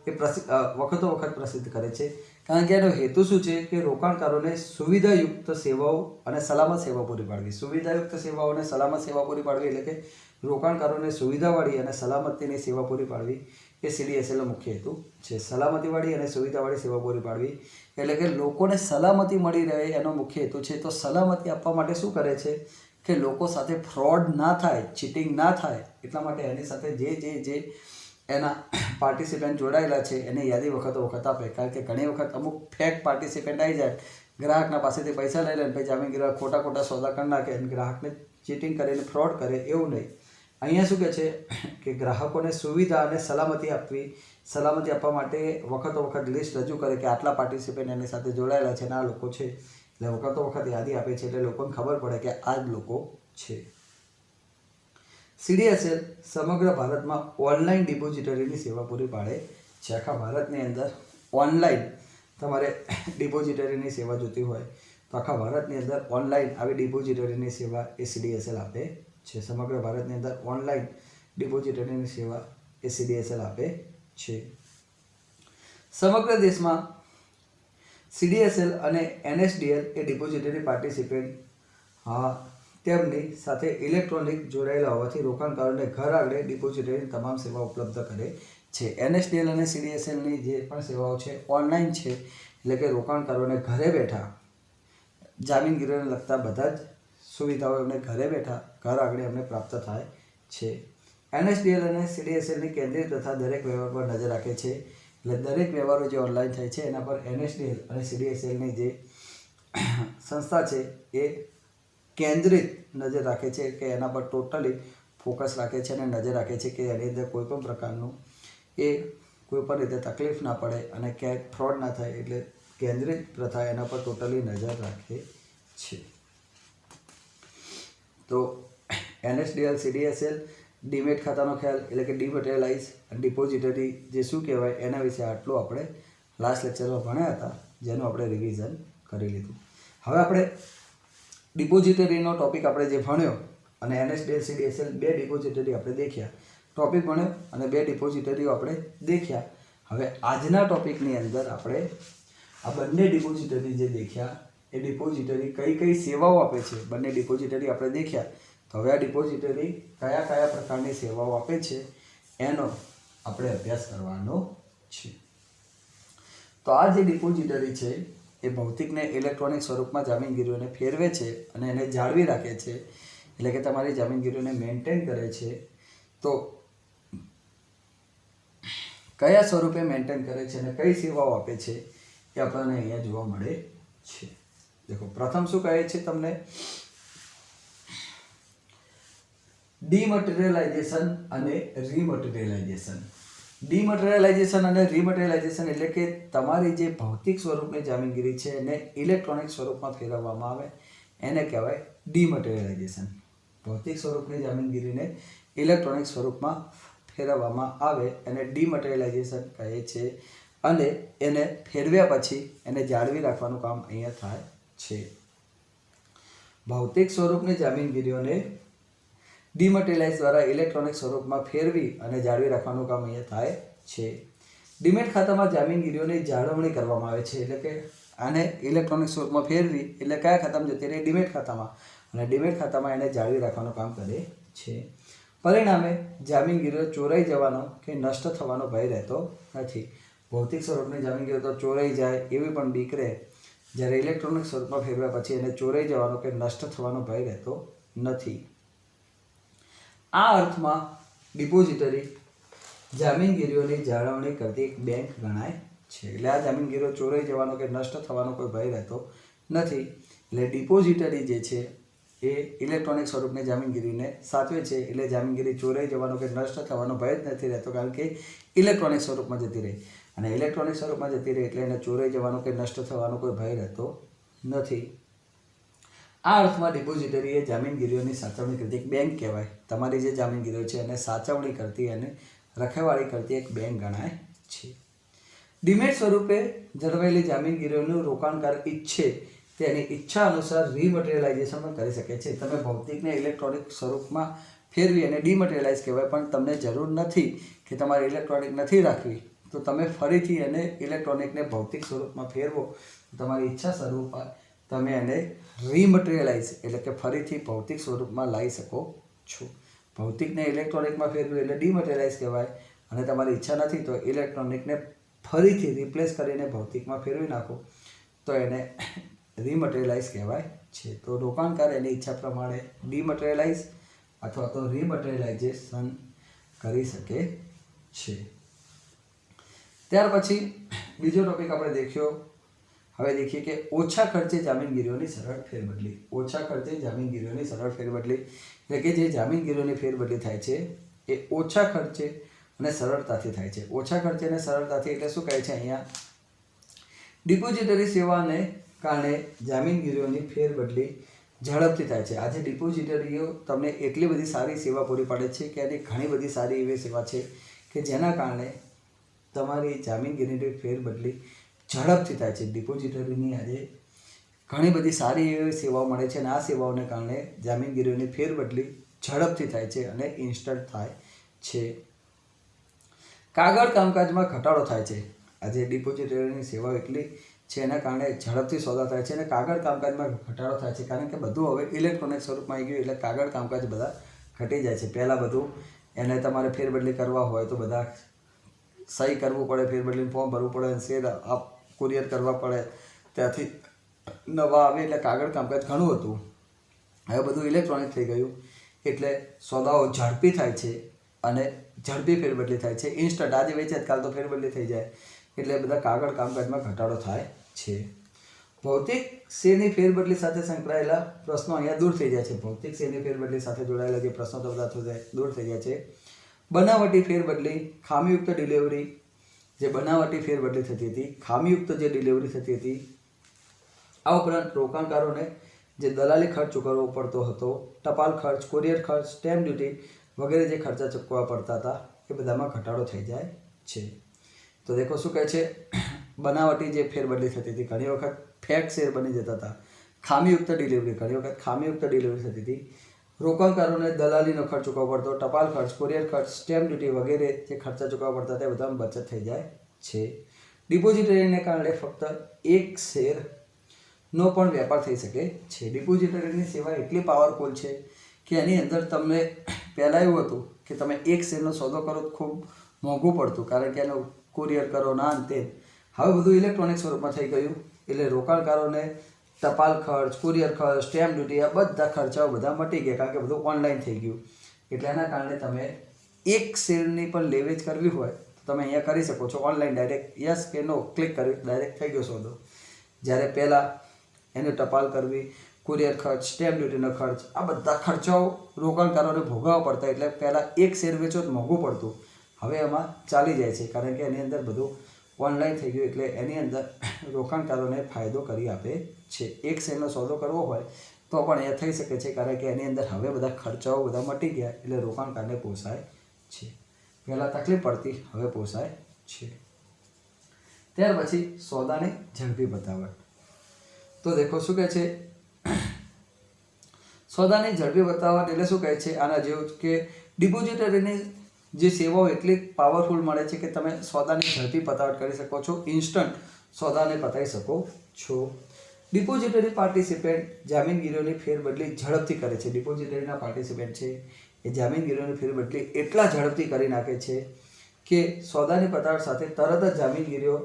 એ વખતો વખત પ્રસિદ્ધ કરે છે. કારણ કે એનો હેતુ શું છે? કે રોકાણકારોને સુવિધાયુક્ત સેવાઓ અને સલામત સેવા પૂરી પાડવી. સુવિધાયુક્ત સેવાઓ અને સલામત સેવા પૂરી પાડવી એટલે કે રોકાણકારોને સુવિધાવાળી અને સલામતીની સેવા પૂરી પાડવી એ CDSLનો મુખ્ય હેતુ છે. સલામતીવાળી અને સુવિધાવાળી સેવા પૂરી પાડવી એટલે કે લોકોને સલામતી મળી રહે એનો મુખ્ય હેતુ છે. તો સલામતી આપવા માટે શું કરે છે? કે લોકો સાથે ફ્રોડ ના થાય, ચીટિંગ ના થાય, એટલા માટે એની સાથે જે એના પાર્ટિસિપન્ટ જોડાયેલા છે એની યાદી વખતો વખત આપે. કારણ કે ઘણી વખત અમુક ફેક પાર્ટિસિપન્ટ આવી જાય, ગ્રાહકના પાસેથી પૈસા લઈ લે ને પછી જામીનગીરી ખોટા સોદા કરી નાખે અને ગ્રાહકને ચીટિંગ કરીને ફ્રોડ કરે, એવું નહીં. અહીંયા શું કહે છે કે ગ્રાહકોને સુવિધા અને સલામતી આપવી. સલામતી આપવા માટે વખતો વખત લિસ્ટ રજૂ કરે કે આટલા પાર્ટિસિપન્ટ એની સાથે જોડાયેલા છે અને આ લોકો છે. એટલે વખતો વખત યાદી આપે છે એટલે લોકોને ખબર પડે કે આ જ લોકો છે. CDSL સમગ્ર ભારતમાં ઓનલાઈન ડિપોઝિટરીની સેવા પૂરી પાડે છે. આખા ભારતની અંદર ઓનલાઈન તમારે ડિપોઝિટરીની સેવા જોતી હોય તો આખા ભારતની અંદર ઓનલાઈન આવી ડિપોઝિટરીની સેવા એ CDSL આપે છે. સમગ્ર ભારતની અંદર ઓનલાઈન ડિપોઝિટરીની સેવા એ CDSL આપે છે. સમગ્ર દેશમાં CDSL અને NSDL એ ડિપોઝિટરી પાર્ટિસિપન્ટ તેમની સાથે ઇલેક્ટ્રોનિક જોડાયેલા હોવાથી રોકાણકારોને ઘર આગળ ડિપોઝિટરીની તમામ સેવા ઉપલબ્ધ કરે છે. NSDL અને CDSLની જે પણ સેવાઓ છે ઓનલાઈન છે. એટલે કે રોકાણકારોને ઘરે બેઠા જામીનગીરીને લગતા બધા જ સુવિધાઓ એમને ઘરે બેઠા ઘર આગળ એમને પ્રાપ્ત થાય છે. NSDL અને CDSLની કેન્દ્રિત તથા દરેક વ્યવહાર પર નજર રાખે છે. એટલે દરેક વ્યવહારો જે ઓનલાઈન થાય છે એના પર NSDL અને CDSLની જે સંસ્થા છે એ કેન્દ્રિત નજર રાખે છે કે એના પર ટોટલી ફોકસ રાખે છે અને નજર રાખે છે કે એની અંદર કોઈ પણ પ્રકારનું કોઈ પણ રીતે તકલીફ ના પડે અને ક્યાંય ફ્રોડ ના થાય. એટલે કેન્દ્રિત પ્રથા એના પર ટોટલી નજર રાખે છે. તો NSDL CDSL ડીમેટ ખાતાનો ખ્યાલ એટલે કે ડિમેટેરિયલાઇઝ અને ડિપોઝિટરી જે શું કહેવાય એના વિશે આટલું આપણે લાસ્ટ લેક્ચરમાં ભણ્યા હતા, જેનું આપણે રિવિઝન કરી લીધું. હવે આપણે ડિપોઝિટરીનો ટોપિક આપણે જે ભણ્યો અને NSDL CDSL બે ડિપોઝિટરી આપણે દેખ્યા, ટોપિક ભણ્યો અને બે ડિપોઝિટરીઓ આપણે દેખ્યા. હવે આજના ટોપિકની અંદર આપણે આ બંને ડિપોઝિટરી જે દેખ્યા એ ડિપોઝિટરી કઈ કઈ સેવાઓ આપે છે, બંને ડિપોઝિટરી આપણે દેખ્યા. તો હવે આ ડિપોઝિટરી કયા કયા પ્રકારની સેવાઓ આપે છે એનો આપણે અભ્યાસ કરવાનો છે. તો આ જે ડિપોઝિટરી છે એ ભૌતિકને ઇલેક્ટ્રોનિક સ્વરૂપમાં જામીનગીરીઓને ફેરવે છે અને એને જાળવી રાખે છે. એટલે કે તમારી જામીનગીરીઓને મેન્ટેન કરે છે. તો કયા સ્વરૂપે મેન્ટેન કરે છે અને કઈ સેવાઓ આપે છે એ આપણને અહીંયા જોવા મળે છે. દેખો, પ્રથમ શું કહે છે તમને? ડીમટીરિયલાઇઝેશન અને રીમટીરિયલાઇઝેશન. ડીમટીરિયલાઇઝેશન અને રીમટીરિયલાઇઝેશન એટલે કે તમારી જે ભૌતિક સ્વરૂપની જામીનગીરી છે એને ઇલેક્ટ્રોનિક સ્વરૂપમાં ફેરવવામાં આવે એને કહેવાય ડીમટીરિયલાઇઝેશન. ભૌતિક સ્વરૂપની જામીનગીરીને ઇલેક્ટ્રોનિક સ્વરૂપમાં ફેરવવામાં આવે એને ડીમટીરિયલાઇઝેશન કહે છે અને એને ફેરવ્યા પછી એને જાળવી રાખવાનું કામ અહીંયા થાય છે. ભૌતિક સ્વરૂપની જામીનગીરીઓને ડીમટીરિયલાઇઝ દ્વારા ઇલેક્ટ્રોનિક સ્વરૂપમાં ફેરવી અને જાળવી રાખવાનું કામ અહીંયા થાય છે. ડીમેટ ખાતામાં જામીનગીરીઓની જાળવણી કરવામાં આવે છે, એટલે કે આને ઇલેક્ટ્રોનિક સ્વરૂપમાં ફેરવી એટલે કયા ખાતામાં જતી રહે? ડીમેટ ખાતામાં. અને ડીમેટ ખાતામાં એને જાળવી રાખવાનું કામ કરે છે. પરિણામે જામીનગીરીઓ ચોરાઈ જવાનો કે નષ્ટ થવાનો ભય રહેતો નથી. ભૌતિક સ્વરૂપની જામીનગીરીઓ તો ચોરાઈ જાય એવી પણ બીક રહે, જ્યારે ઇલેક્ટ્રોનિક સ્વરૂપમાં ફેરવ્યા પછી એને ચોરાઈ જવાનો કે નષ્ટ થવાનો ભય રહેતો નથી. આ અર્થમાં ડિપોઝિટરી જામીનગીરીઓની જાળવણી કરતી એક બેંક ગણાય છે. એટલે આ જામીનગીરીઓ ચોરાઈ જવાનો કે નષ્ટ થવાનો કોઈ ભય રહેતો નથી. એટલે ડિપોઝિટરી જે છે એ ઇલેક્ટ્રોનિક સ્વરૂપની જામીનગીરીને સાચવે છે. એટલે જામીનગીરી ચોરાઈ જવાનો કે નષ્ટ થવાનો ભય જ નથી રહેતો, કારણ કે ઇલેક્ટ્રોનિક સ્વરૂપમાં જતી રહે. અને ઇલેક્ટ્રોનિક સ્વરૂપમાં જતી રહે એટલે એને ચોરાઈ જવાનો કે નષ્ટ થવાનો કોઈ ભય રહેતો નથી. આ અર્થમાં ડિપોઝિટરી એ જામીનગીરીઓની સાચવણી કરતી એક બેંક કહેવાય. તમારી જે જામીનગીરીઓ છે એને સાચવણી કરતી અને રખેવાળી કરતી એક બેંક ગણાય છે. ડીમેટ સ્વરૂપે જળવાયેલી જામીનગીરીઓનું રોકાણકાર ઈચ્છે તેની ઈચ્છા અનુસાર રીમટીરિયલાઇઝેશન પણ કરી શકે છે. તમે ભૌતિકને ઇલેક્ટ્રોનિક સ્વરૂપમાં ફેરવી અને ડીમટીરિયલાઇઝ કહેવાય, પણ તમને જરૂર નથી કે તમારે ઇલેક્ટ્રોનિક નથી રાખવી, તો તમે ફરીથી એને ઇલેક્ટ્રોનિકને ભૌતિક સ્વરૂપમાં ફેરવો. તમારી ઈચ્છા સ્વરૂપ તમે એને રીમટીરિયલાઇઝ એટલે કે ફરીથી ભૌતિક સ્વરૂપમાં લાવી શકો છો. ભૌતિકને ઇલેક્ટ્રોનિકમાં ફેરવ્યું એટલે ડીમટીરિયલાઇઝ કહેવાય, અને તમારી ઈચ્છા નથી તો ઇલેક્ટ્રોનિકને ફરીથી રિપ્લેસ કરીને ભૌતિકમાં ફેરવી નાખો તો એને રીમટીરિયલાઇઝ કહેવાય છે. તો રોકાણકાર એની ઈચ્છા પ્રમાણે ડીમટીરિયલાઇઝ અથવા તો રીમટીરિયલાઇઝેશન કરી શકે છે. ત્યાર પછી બીજો ટોપિક આપણે દેખ્યો. હવે દેખીએ કે ઓછા ખર્ચે જામીનગીરીઓની સરળ ફેરબદલી. ઓછા ખર્ચે જામીનગીરીઓની સરળ ફેરબદલી એટલે કે જે જામીનગીરીઓની ફેરબદલી થાય છે એ ઓછા ખર્ચે અને સરળતાથી થાય છે. ઓછા ખર્ચે અને સરળતાથી એટલે શું કહે છે અહીંયા? ડિપોઝિટરી સેવાને કારણે જામીનગીરીઓની ફેરબદલી ઝડપથી થાય છે. આજે ડિપોઝિટરીઓ તમને એટલી બધી સારી સેવા પૂરી પાડે છે કે એની ઘણી બધી સારી એવી સેવા છે કે જેના કારણે તમારી જામીનગીરીની ફેરબદલી ઝડપથી થાય છે. ડિપોઝિટરીની આજે ઘણી બધી સારી એવી સેવાઓ મળે છે અને આ સેવાઓને કારણે જામીનગીરીઓની ફેરબદલી ઝડપથી થાય છે અને ઇન્સ્ટન્ટ થાય છે. કાગળ કામકાજમાં ઘટાડો થાય છે. આજે ડિપોઝિટરીની સેવાઓ એટલી છે એના કારણે ઝડપથી સોદા થાય છે અને કાગળ કામકાજમાં ઘટાડો થાય છે, કારણ કે બધું હવે ઇલેક્ટ્રોનિક સ્વરૂપમાં આવી ગયું એટલે કાગળ કામકાજ બધા ઘટી જાય છે. પહેલાં બધું એને તમારે ફેરબદલી કરવા હોય તો બધા સહી કરવું પડે, ફેરબદલીનું ફોર્મ ભરવું પડે, શેર કુરિયર કરવા પડે, ત્યાંથી નવા આવે એટલે કાગળ કામકાજ ઘણું હતું. હવે બધું ઇલેક્ટ્રોનિક થઈ ગયું એટલે સોદાઓ ઝડપી થાય છે અને ઝડપી ફેરબદલી થાય છે. ઇન્સ્ટન્ટ આજે વેચે કાલ તો ફેરબદલી થઈ જાય એટલે બધા કાગળ કામકાજમાં ઘટાડો થાય છે. ભૌતિક શેરની ફેરબદલી સાથે સંકળાયેલા પ્રશ્નો અહીંયા દૂર થઈ જાય છે. ભૌતિક શેરની ફેરબદલી સાથે જોડાયેલા જે પ્રશ્નો તો બધા દૂર થઈ જાય છે. બનાવટી ફેરબદલી, ખામીયુક્ત ડિલિવરી, જે બનાવટી ફેરબદલી થતી હતી, ખામીયુક્ત જે ડિલિવરી થતી હતી, આ ઉપરાંત રોકાણકારોને જે દલાલી ખર્ચ ચૂકવવો પડતો હતો, ટપાલ ખર્ચ, કુરિયર ખર્ચ, સ્ટેમ્પ ડ્યુટી વગેરે જે ખર્ચા ચૂકવવા પડતા હતા એ બધામાં ઘટાડો થઈ જાય છે. તો દેખો શું કહે છે? બનાવટી જે ફેરબદલી થતી હતી, ઘણી વખત ફેક શેર બની જતા હતા. ખામીયુક્ત ડિલિવરી, ઘણી વખત ખામીયુક્ત ડિલિવરી થતી હતી. રોકાણકારોને દલાલીનો ખર્ચ ચૂકવવો પડતો, ટપાલ ખર્ચ, કુરિયર ખર્ચ, સ્ટેમ્પ ડ્યુટી વગેરે જે ખર્ચા ચૂકવવા પડતા હતા એ બધામાં બચત થઈ જાય છે. ડિપોઝિટરીને કારણે ફક્ત એક શેરનો પણ વેપાર થઈ શકે છે. ડિપોઝિટરીની સેવા એટલી પાવરફુલ છે કે એની અંદર તમને પહેલાં એવું હતું કે તમે એક શેરનો સોદો કરો તો ખૂબ મોંઘું પડતું, કારણ કે એનો કુરિયર કરો ના અંતે. હવે બધું ઇલેક્ટ્રોનિક સ્વરૂપમાં થઈ ગયું એટલે રોકાણકારોને ટપાલ ખર્ચ, કુરિયર ખર્ચ, સ્ટેમ્પ ડ્યુટી આ બધા ખર્ચાઓ બધા મટી ગયા, કારણ કે બધું ઓનલાઈન થઈ ગયું. એટલે એના કારણે તમે એક શેરની પણ લેવેચ કરવી હોય તો તમે અહીંયા કરી શકો છો. ઓનલાઈન ડાયરેક્ટ યસ કે નો ક્લિક કર્યું ડાયરેક્ટ થઈ ગયો સોદો. જ્યારે પહેલાં એને ટપાલ કરવી, કુરિયર ખર્ચ, સ્ટેમ્પ ડ્યુટીનો ખર્ચ, આ બધા ખર્ચાઓ રોકાણકારોને ભોગવવા પડતા. એટલે પહેલાં એક શેર વેચો તો મોંઘું પડતું, હવે એમાં ચાલી જાય છે, કારણ કે એની અંદર બધું ઓનલાઈન થઈ ગયું. એટલે એની અંદર રોકાણકારોને ફાયદો કરી આપે છે. એક શેરનો સોદો કરવો હોય તો પણ એ થઈ શકે છે, કારણ કે એની અંદર હવે બધા ખર્ચાઓ બધા મટી ગયા એટલે રોકાણકારને પોસાય છે. પહેલાં તકલીફ પડતી, હવે પોસાય છે. ત્યાર પછી સોદાની ઝડપી પતાવટ. તો દેખો શું કહે છે, સોદાની ઝડપી પતાવટ એટલે શું કહે છે, આના જેવું કે ડિપોઝિટરીની જે સેવાઓ એટલી પાવરફુલ મળે છે કે તમે સોદાની ઝડપી પતાવટ કરી શકો છો, ઇન્સ્ટન્ટ સોદાને પતાવી શકો છો. ડિપોઝિટરી પાર્ટિસિપેન્ટ જામીનગીરીઓની ફેરબદલી ઝડપથી કરે છે. ડિપોઝિટરીના પાર્ટિસિપેન્ટ છે એ જામીનગીરીઓની ફેરબદલી એટલા ઝડપથી કરી નાખે છે કે સોદાની પતાવટ સાથે તરત જ જામીનગીરીઓ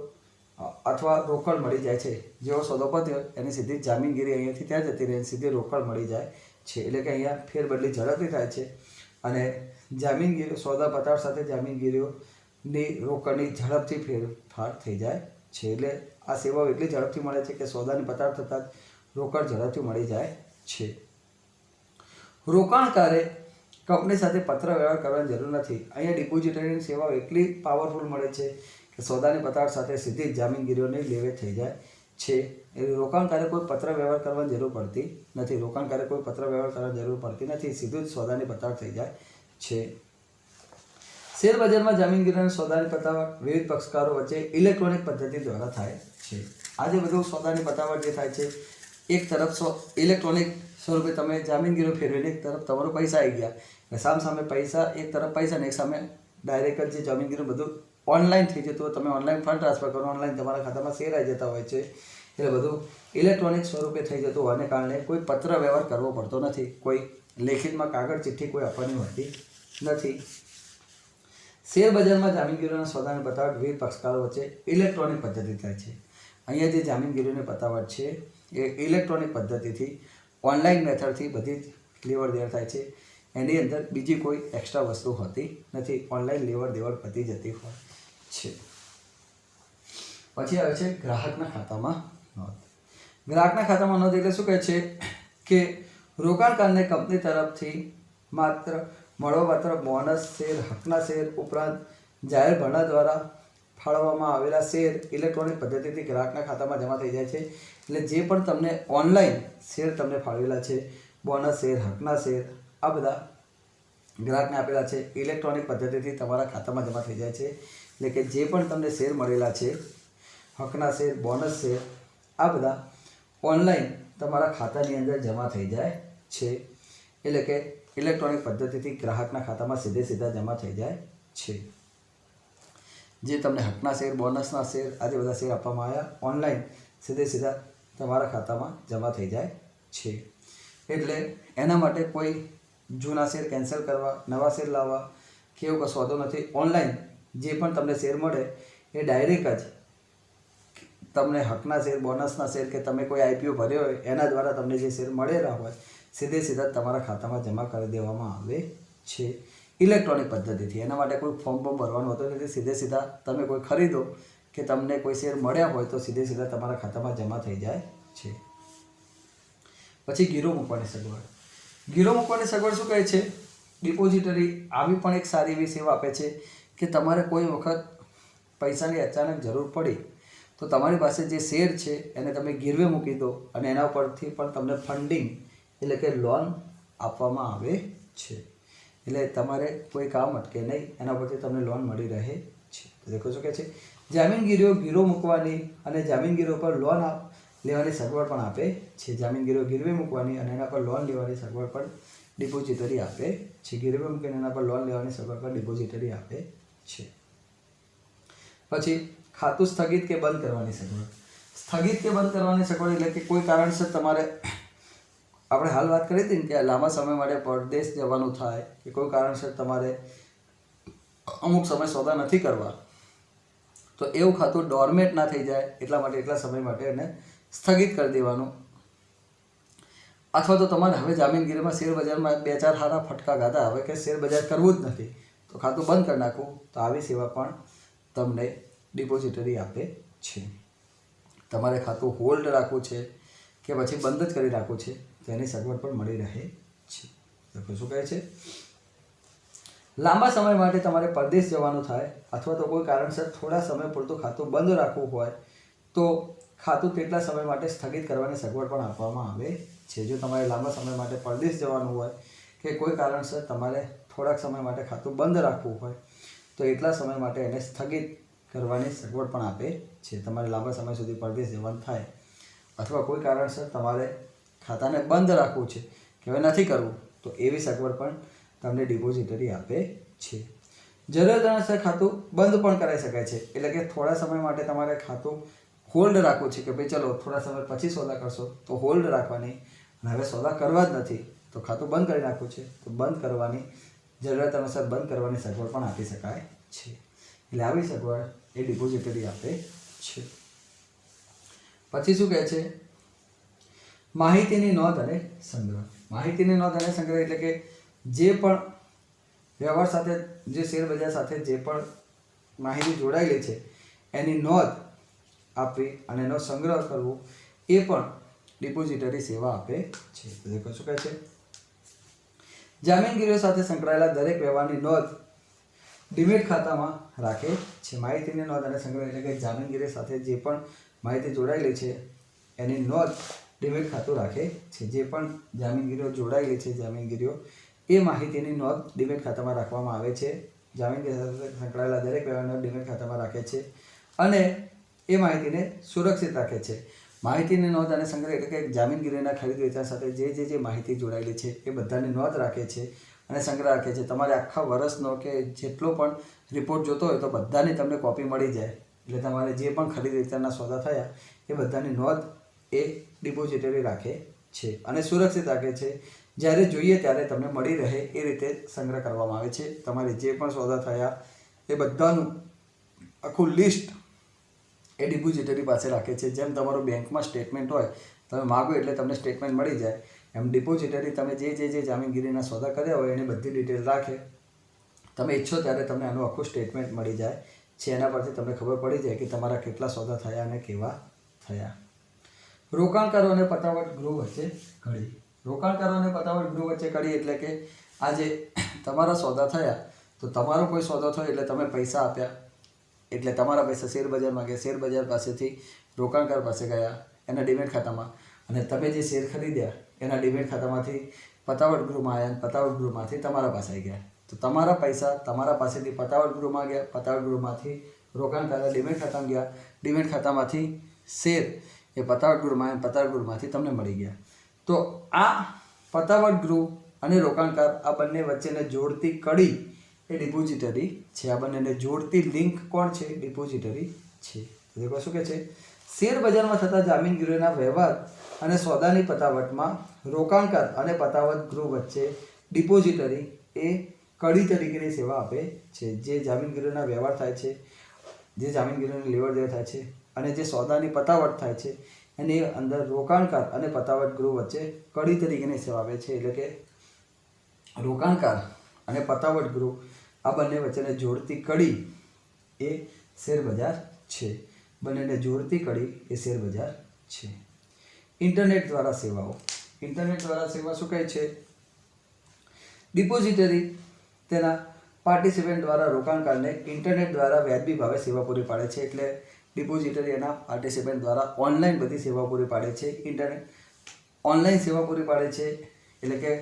અથવા રોકડ મળી જાય છે. જેવો સોદો પત્યો એની સીધી જામીનગીરી અહીંયાથી ત્યાં જતી રહે, સીધી રોકડ મળી જાય છે. એટલે કે અહીંયા ફેરબદલી ઝડપથી થાય છે અને જામીનગીરીઓ સોદા પતાવટ સાથે જામીનગીરીઓની રોકડની ઝડપથી ફેરફાર થઈ જાય છે. એટલે આ સેવાઓ એટલી ઝડપથી મળે છે કે સોદાની પતાવટ થતાં જ રોકડ ઝડપથી મળી જાય છે. રોકાણકારે કંપની સાથે પત્ર વ્યવહાર કરવાની જરૂર નથી. અહીંયા ડિપોઝિટરીની સેવાઓ એટલી પાવરફુલ મળે છે કે સોદાની પતાવટ સાથે સીધી જ જામીનગીરીઓની લેવે થઈ જાય છે. એટલે રોકાણકારે કોઈ પત્ર વ્યવહાર કરવાની જરૂર પડતી નથી. રોકાણકારે કોઈ પત્ર વ્યવહાર કરવાની જરૂર પડતી નથી, સીધું જ સોદાની પતાવટ થઈ જાય છે. શેરબજારમાં જામીનગીરીના સોદાની પતાવટ વિવિધ પક્ષકારો વચ્ચે ઇલેક્ટ્રોનિક પદ્ધતિ દ્વારા થાય છે. આજે બધું સોદાની પતાવટ જે થાય છે, એક તરફ ઇલેક્ટ્રોનિક સ્વરૂપે તમે જામીનગીરીઓ ફેરવીને એક તરફ તમારો પૈસા આવી ગયા, એટલે સામે પૈસા, એક તરફ પૈસા ને એક સામે ડાયરેક્ટ જે જામીનગીરી બધું ઓનલાઈન થઈ જતું હોય. તમે ઓનલાઈન ફંડ ટ્રાન્સફર કરો, ઓનલાઈન તમારા ખાતામાં શેર આવી જતા હોય છે. એટલે બધું ઇલેક્ટ્રોનિક સ્વરૂપે થઈ જતું હોવાને કારણે કોઈ પત્ર વ્યવહાર કરવો પડતો નથી, કોઈ લેખિતમાં કાગળ ચિઠ્ઠી કોઈ આપવાની હોતી નથી. શેરબજારમાં જામીનગીરીઓના સોદાની પતાવટ વિવિધ પક્ષકારો વચ્ચે ઇલેક્ટ્રોનિક પદ્ધતિ થાય છે. અહીંયા જે જામીનગીરીઓની પતાવટ છે એ ઇલેક્ટ્રોનિક પદ્ધતિથી, ઓનલાઈન મેથડથી બધી જ લેવડ દેવડ થાય છે. એની અંદર બીજી કોઈ એક્સ્ટ્રા વસ્તુ હોતી નથી, ઓનલાઈન લેવડ દેવડ પતી જતી હોય છે. પછી આવે છે ગ્રાહકના ખાતામાં નોંધ. ગ્રાહકના ખાતામાં નોંધ એટલે શું કહે છે કે રોકાણકારને કંપની તરફથી માત્ર મળવાપાત્ર બોનસ શેર, હકના શેર ઉપરાંત જાહેર ભરણા દ્વારા ફાળવવામાં આવેલા શેર ઇલેક્ટ્રોનિક પદ્ધતિથી ગ્રાહકના ખાતામાં જમા થઈ જાય છે. એટલે જે પણ તમને ઓનલાઈન શેર તમને ફાળવેલા છે, બોનસ શેર, હકના શેર, આ બધા ગ્રાહકને આપેલા છે, ઇલેક્ટ્રોનિક પદ્ધતિથી તમારા ખાતામાં જમા થઈ જાય છે. એટલે કે જે પણ તમને શેર મળેલા છે, હકના શેર, બોનસ શેર, આ બધા ઓનલાઈન તમારા ખાતાની અંદર જમા થઈ જાય છે. એટલે કે ઇલેક્ટ્રોનિક પદ્ધતિથી ગ્રાહકના ખાતામાં સીધા જમા થઈ જાય છે. જે તમને હકના શેર, બોનસના શેર, આજે બધા શેર આપવામાં આવ્યા, ઓનલાઈન સીધા તમારા ખાતામાં જમા થઈ જાય છે. એટલે એના માટે કોઈ જૂના શેર કેન્સલ કરવા, નવા શેર લાવવા કે એવું કશો હોતો નથી. ઓનલાઈન જે પણ તમને શેર મળે એ ડાયરેક્ટ જ તમને હકના શેર, બોનસના શેર કે તમે કોઈ આઈપીઓ ભર્યો હોય એના દ્વારા તમને જે શેર મળેલા હોય સીધા તમારા ખાતામાં જમા કરી દેવામાં આવે છે ઇલેક્ટ્રોનિક પદ્ધતિથી. એના માટે કોઈ ફોર્મ ભરવાનું હોતું નથી. સીધા તમે કોઈ ખરીદો કે તમને કોઈ શેર મળ્યા હોય તો સીધા તમારા ખાતામાં જમા થઈ જાય છે. પછી ગીરો મૂકવાની સગવડ. ગીરો મૂકવાની સગવડ શું કહે છે? ડિપોઝિટરી આવી પણ એક સારી એવી સેવા આપે છે કે તમારે કોઈ વખત પૈસાની અચાનક જરૂર પડી તો તમારી પાસે જે શેર છે એને તમે ગીરવે મૂકી દો અને એના પરથી પણ તમને ફંડિંગ એટલે કે લોન આપવામાં આવે છે. એટલે તમારે કોઈ કામ અટકે નહીં, એના પરથી તમને લોન મળી રહે છે. દેખો શું કહે છે? જામીનગીરીઓ ગીરો મૂકવાની અને જામીનગીરીઓ પર લોન લેવાની સગવડ પણ આપે છે. જામીનગીરીઓ ગીરવે મૂકવાની અને એના પર લોન લેવાની સગવડ પણ ડિપોઝિટરી આપે છે. ગીરવે મૂકીને એના પર લોન લેવાની સગવડ પણ ડિપોઝિટરી આપે છે. પછી ખાતું સ્થગિત કે બંધ કરવાની સગવડ. સ્થગિત કે બંધ કરવાની સગવડ એટલે કે કોઈ કારણસર તમારે, આપણે હાલ વાત કરી હતી ને કે લાંબા સમય માટે પરદેશ જવાનું થાય કે કોઈ કારણસર તમારે અમુક સમય સોદા નથી કરવા, તો એવું ખાતું ડોરમેટ ના થઈ જાય એટલા માટે એટલા સમય માટે એને સ્થગિત કરી દેવાનું. અથવા તો તમારે હવે જામીનગીરીમાં શેરબજારમાં 2-4 હારા ફટકા ગાતા હવે કે શેરબજાર કરવું જ નથી તો ખાતું બંધ કરી નાખવું, તો આવી સેવા પણ તમને ડિપોઝિટરી આપે છે. તમારે ખાતું હોલ્ડ રાખવું છે કે પછી બંધ જ કરી રાખવું છે તેની સગવડ પણ મળી રહે છે. તો શું કહે છે? લાંબા સમય માટે તમારે પરદેશ જવાનું થાય અથવા તો કોઈ કારણસર થોડા સમય પૂરતું ખાતું બંધ રાખવું હોય તો ખાતું તેટલા સમય માટે સ્થગિત કરવાની સગવડ પણ આપવામાં આવે છે. જો તમારે લાંબા સમય માટે પરદેશ જવાનું હોય કે કોઈ કારણસર તમારે થોડાક સમય માટે ખાતું બંધ રાખવું હોય તો એટલા સમય માટે એને સ્થગિત કરવાની સગવડ પણ આપે છે. તમારે લાંબા સમય સુધી પરદેશ જવાનું થાય અથવા કોઈ કારણસર તમારે ખાતાને બંધ રાખવું છે કે હવે નથી કરવું, તો એવી સગવડ પણ તમને ડિપોઝિટરી આપે છે. જરૂર અનુસાર ખાતું બંધ પણ કરાવી શકાય છે, એટલે કે થોડા સમય માટે તમારે ખાતું હોલ્ડ રાખવું છે કે ભાઈ ચલો થોડા સમય પછી સોદા કરશો તો હોલ્ડ રાખવાની, અને હવે સોદા કરવા જ નથી તો ખાતું બંધ કરી નાખવું છે તો બંધ કરવાની, જરૂરિયાત અનુસાર બંધ કરવાની સગવડ પણ આપી શકાય છે. એટલે આવી સગવડ એ ડિપોઝિટરી આપે છે. પછી શું કહે છે? માહિતીની નોંધ અને સંગ્રહ. માહિતીની નોંધ અને સંગ્રહ એટલે કે જે પણ વ્યવહાર સાથે, જે શેરબજાર સાથે જે પણ માહિતી જોડાયેલી છે એની નોંધ આપવી અને એનો સંગ્રહ કરવો, એ પણ ડિપોઝિટરી સેવા આપે છે. તો શું કહે છે? જામીનગીરીઓ સાથે સંકળાયેલા દરેક વ્યવહારની નોંધ ડીમેટ ખાતામાં રાખે છે. માહિતીની નોંધ અને સંગ્રહ એટલે કે જામીનગીરી સાથે જે પણ માહિતી જોડાયેલી છે એની નોંધ ડીમેટ ખાતું રાખે છે. જે પણ જામીનગીરીઓ જોડાયેલી છે, જામીનગીરીઓ, એ માહિતીની નોંધ ડીમેટ ખાતામાં રાખવામાં આવે છે. જામીનગીરી સાથે સંકળાયેલા દરેક વ્યવહારનો ડીમેટ ખાતામાં રાખે છે અને એ માહિતીને સુરક્ષિત રાખે છે. માહિતીની નોંધ અને સંગ્રહ એટલે કે જામીનગીરીના ખરીદ વેચાણ સાથે જે માહિતી જોડાયેલી છે એ બધાની નોંધ રાખે છે અને સંગ્રહ રાખે છે. તમારે આખા વર્ષનો કે જેટલો પણ રિપોર્ટ જોતો હોય તો બધાની તમને કોપી મળી જાય. એટલે તમારે જે પણ ખરીદ વેચાણના સોદા થયા એ બધાની નોંધ એ ડિપોઝિટરી રાખે છે અને સુરક્ષિત રાખે છે. જ્યારે જોઈએ ત્યારે તમને મળી રહે એ રીતે સંગ્રહ કરવામાં આવે છે. તમારે જે પણ સોદા થયા એ બધાનું આખું લિસ્ટ એ ડિપોઝિટરી પાસે રાખે છે. જેમ તમારું બેંકમાં સ્ટેટમેન્ટ હોય, તમે માગો એટલે તમને સ્ટેટમેન્ટ મળી જાય, એમ ડિપોઝિટરી તમે જે જામીનગીરીના સોદા કર્યા હોય એની બધી ડિટેલ રાખે. તમે ઈચ્છો ત્યારે તમને આનું આખું સ્ટેટમેન્ટ મળી જાય છે. એના પરથી તમને ખબર પડી જાય કે તમારા કેટલા સોદા થયા અને કેવા થયા. રોકાણકારો અને પતાવટ ગૃહ વચ્ચે કડી. રોકાણકારો અને પતાવટ ગૃહ વચ્ચે કડી એટલે કે આજે તમારા સોદા થયા તો તમારો કોઈ સોદો થયો એટલે તમે પૈસા આપ્યા, એટલે તમારા પૈસા શેરબજારમાં ગયા, શેરબજાર પાસેથી રોકાણકાર પાસે ગયા એના ડીમેટ ખાતામાં, અને તમે જે શેર ખરીદ્યા એના ડીમેટ ખાતામાંથી પતાવટ ગૃહમાં આવ્યા, પતાવટ ગૃહમાંથી તમારા પાસે આવી ગયા. તો તમારા પૈસા તમારા પાસેથી પતાવટ ગૃહમાં ગયા, પતાવટ ગૃહમાંથી રોકાણકારના ડીમેટ ખાતામાં ગયા, ડીમેટ ખાતામાંથી શેર એ પતાવટ ગૃહમાં, પતાવટ ગૃહમાંથી તમને મળી ગયા. તો આ પતાવટ ગૃહ અને રોકાણકાર આ બંને વચ્ચેને જોડતી કડી એ ડિપોઝિટરી છે. આ બંનેને જોડતી લિંક કોણ છે? ડિપોઝિટરી છે. દેખો શું કહે છે? શેર બજારમાં થતા જામીનગીરીઓના વ્યવહાર અને સોદાની પતાવટમાં રોકાણકાર અને પતાવટ ગૃહ વચ્ચે ડિપોઝિટરી એ કડી તરીકેની સેવા આપે છે. જે જામીનગીરીઓના વ્યવહાર થાય છે, જે જામીનગીરીઓની લેવડ દેવડ થાય છે અને જે સોદાની પતાવટ થાય છે એની અંદર રોકાણકાર અને પતાવટ ગૃહ વચ્ચે કડી તરીકેની સેવા આપે છે. એટલે કે રોકાણકાર અને પતાવટ ગૃહ આ બંને વચ્ચેને જોડતી કડી એ શેરબજાર છે. બંનેને જોડતી કડી એ શેરબજાર છે. ઇન્ટરનેટ દ્વારા સેવાઓ. ઇન્ટરનેટ દ્વારા સેવા શું કહે છે? ડિપોઝિટરી તેના પાર્ટિસિપન્ટ દ્વારા રોકાણકારને ઇન્ટરનેટ દ્વારા વ્યાજબી ભાવે સેવા પૂરી પાડે છે. એટલે ડિપોઝિટરી એના પાર્ટિસિપન્ટ દ્વારા ઓનલાઈન બધી સેવા પૂરી પાડે છે. ઇન્ટરનેટ ઓનલાઈન સેવા પૂરી પાડે છે એટલે કે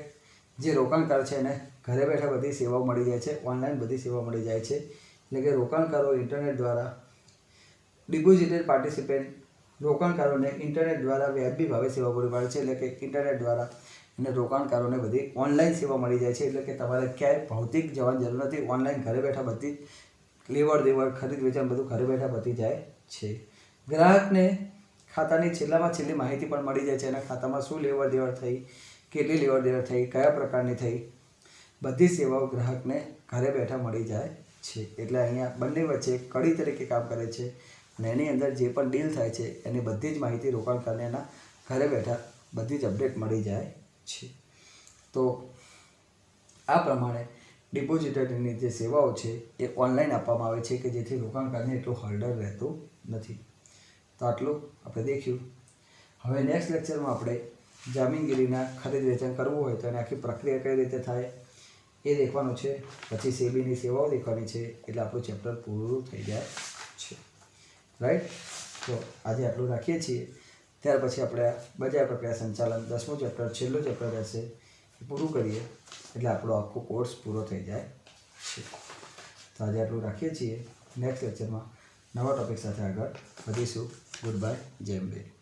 જે રોકાણકાર છે એને ઘરે બેઠા બધી સેવાઓ મળી જાય છે, ઓનલાઈન બધી સેવા મળી જાય છે. એટલે કે રોકાણકારો ઇન્ટરનેટ દ્વારા ડિપોઝિટરી પાર્ટિસિપન્ટ રોકાણકારોને ઇન્ટરનેટ દ્વારા વ્યાજબી ભાવે સેવા પૂરી પાડે છે. એટલે કે ઇન્ટરનેટ દ્વારા અને રોકાણકારોને બધી ઓનલાઈન સેવા મળી જાય છે. એટલે કે તમારે ક્યાંય ભૌતિક જવાની જરૂર નથી, ઓનલાઈન ઘરે બેઠા બધી લેવડ દેવડ, ખરીદ વેચાણ બધું ઘરે બેઠા પતી જાય છે. ગ્રાહકને ખાતાની છેલ્લામાં છેલ્લી માહિતી પણ મળી જાય છે. એના ખાતામાં શું લેવડ દેવડ થઈ, કેટલી લેવડ દેવડ થઈ, કયા પ્રકારની થઈ, બધી સેવાઓ ગ્રાહકને ઘરે બેઠા મળી જાય છે. એટલે અહીંયા બંને વચ્ચે કડી તરીકે કામ કરે છે અને એની અંદર જે પણ ડીલ થાય છે એની બધી જ માહિતી રોકાણકારને એના ઘરે બેઠા બધી જ અપડેટ મળી જાય છે. તો આ પ્રમાણે ડિપોઝિટરીની જે સેવાઓ છે એ ઓનલાઈન આપવામાં આવે છે કે જેથી રોકાણકારને એટલું હર્ડલ રહેતું નથી. તો આટલું આપણે દેખ્યું. હવે નેક્સ્ટ લેક્ચરમાં આપણે જામીનગીરીના ખરીદ વેચાણ કરવું હોય તો એની આખી પ્રક્રિયા કઈ રીતે થાય એ દેખવાનું છે. પછી સેબીની સેવાઓ દેખવાની છે. એટલે આપણું ચેપ્ટર પૂરું થઈ જાય છે. રાઈટ? તો આજે આટલું રાખીએ છીએ. ત્યાર પછી આપણે બજાર પ્રક્રિયા સંચાલન 10મું ચેપ્ટર, છેલ્લું ચેપ્ટર રહેશે, એ પૂરું કરીએ એટલે આપણો આખો કોર્સ પૂરો થઈ જાય છે. તો આજે આટલું રાખીએ છીએ. નેક્સ્ટ લેક્ચરમાં નવા ટૉપિક સાથે આગળ વધીશું. Good bye. જય અંબે.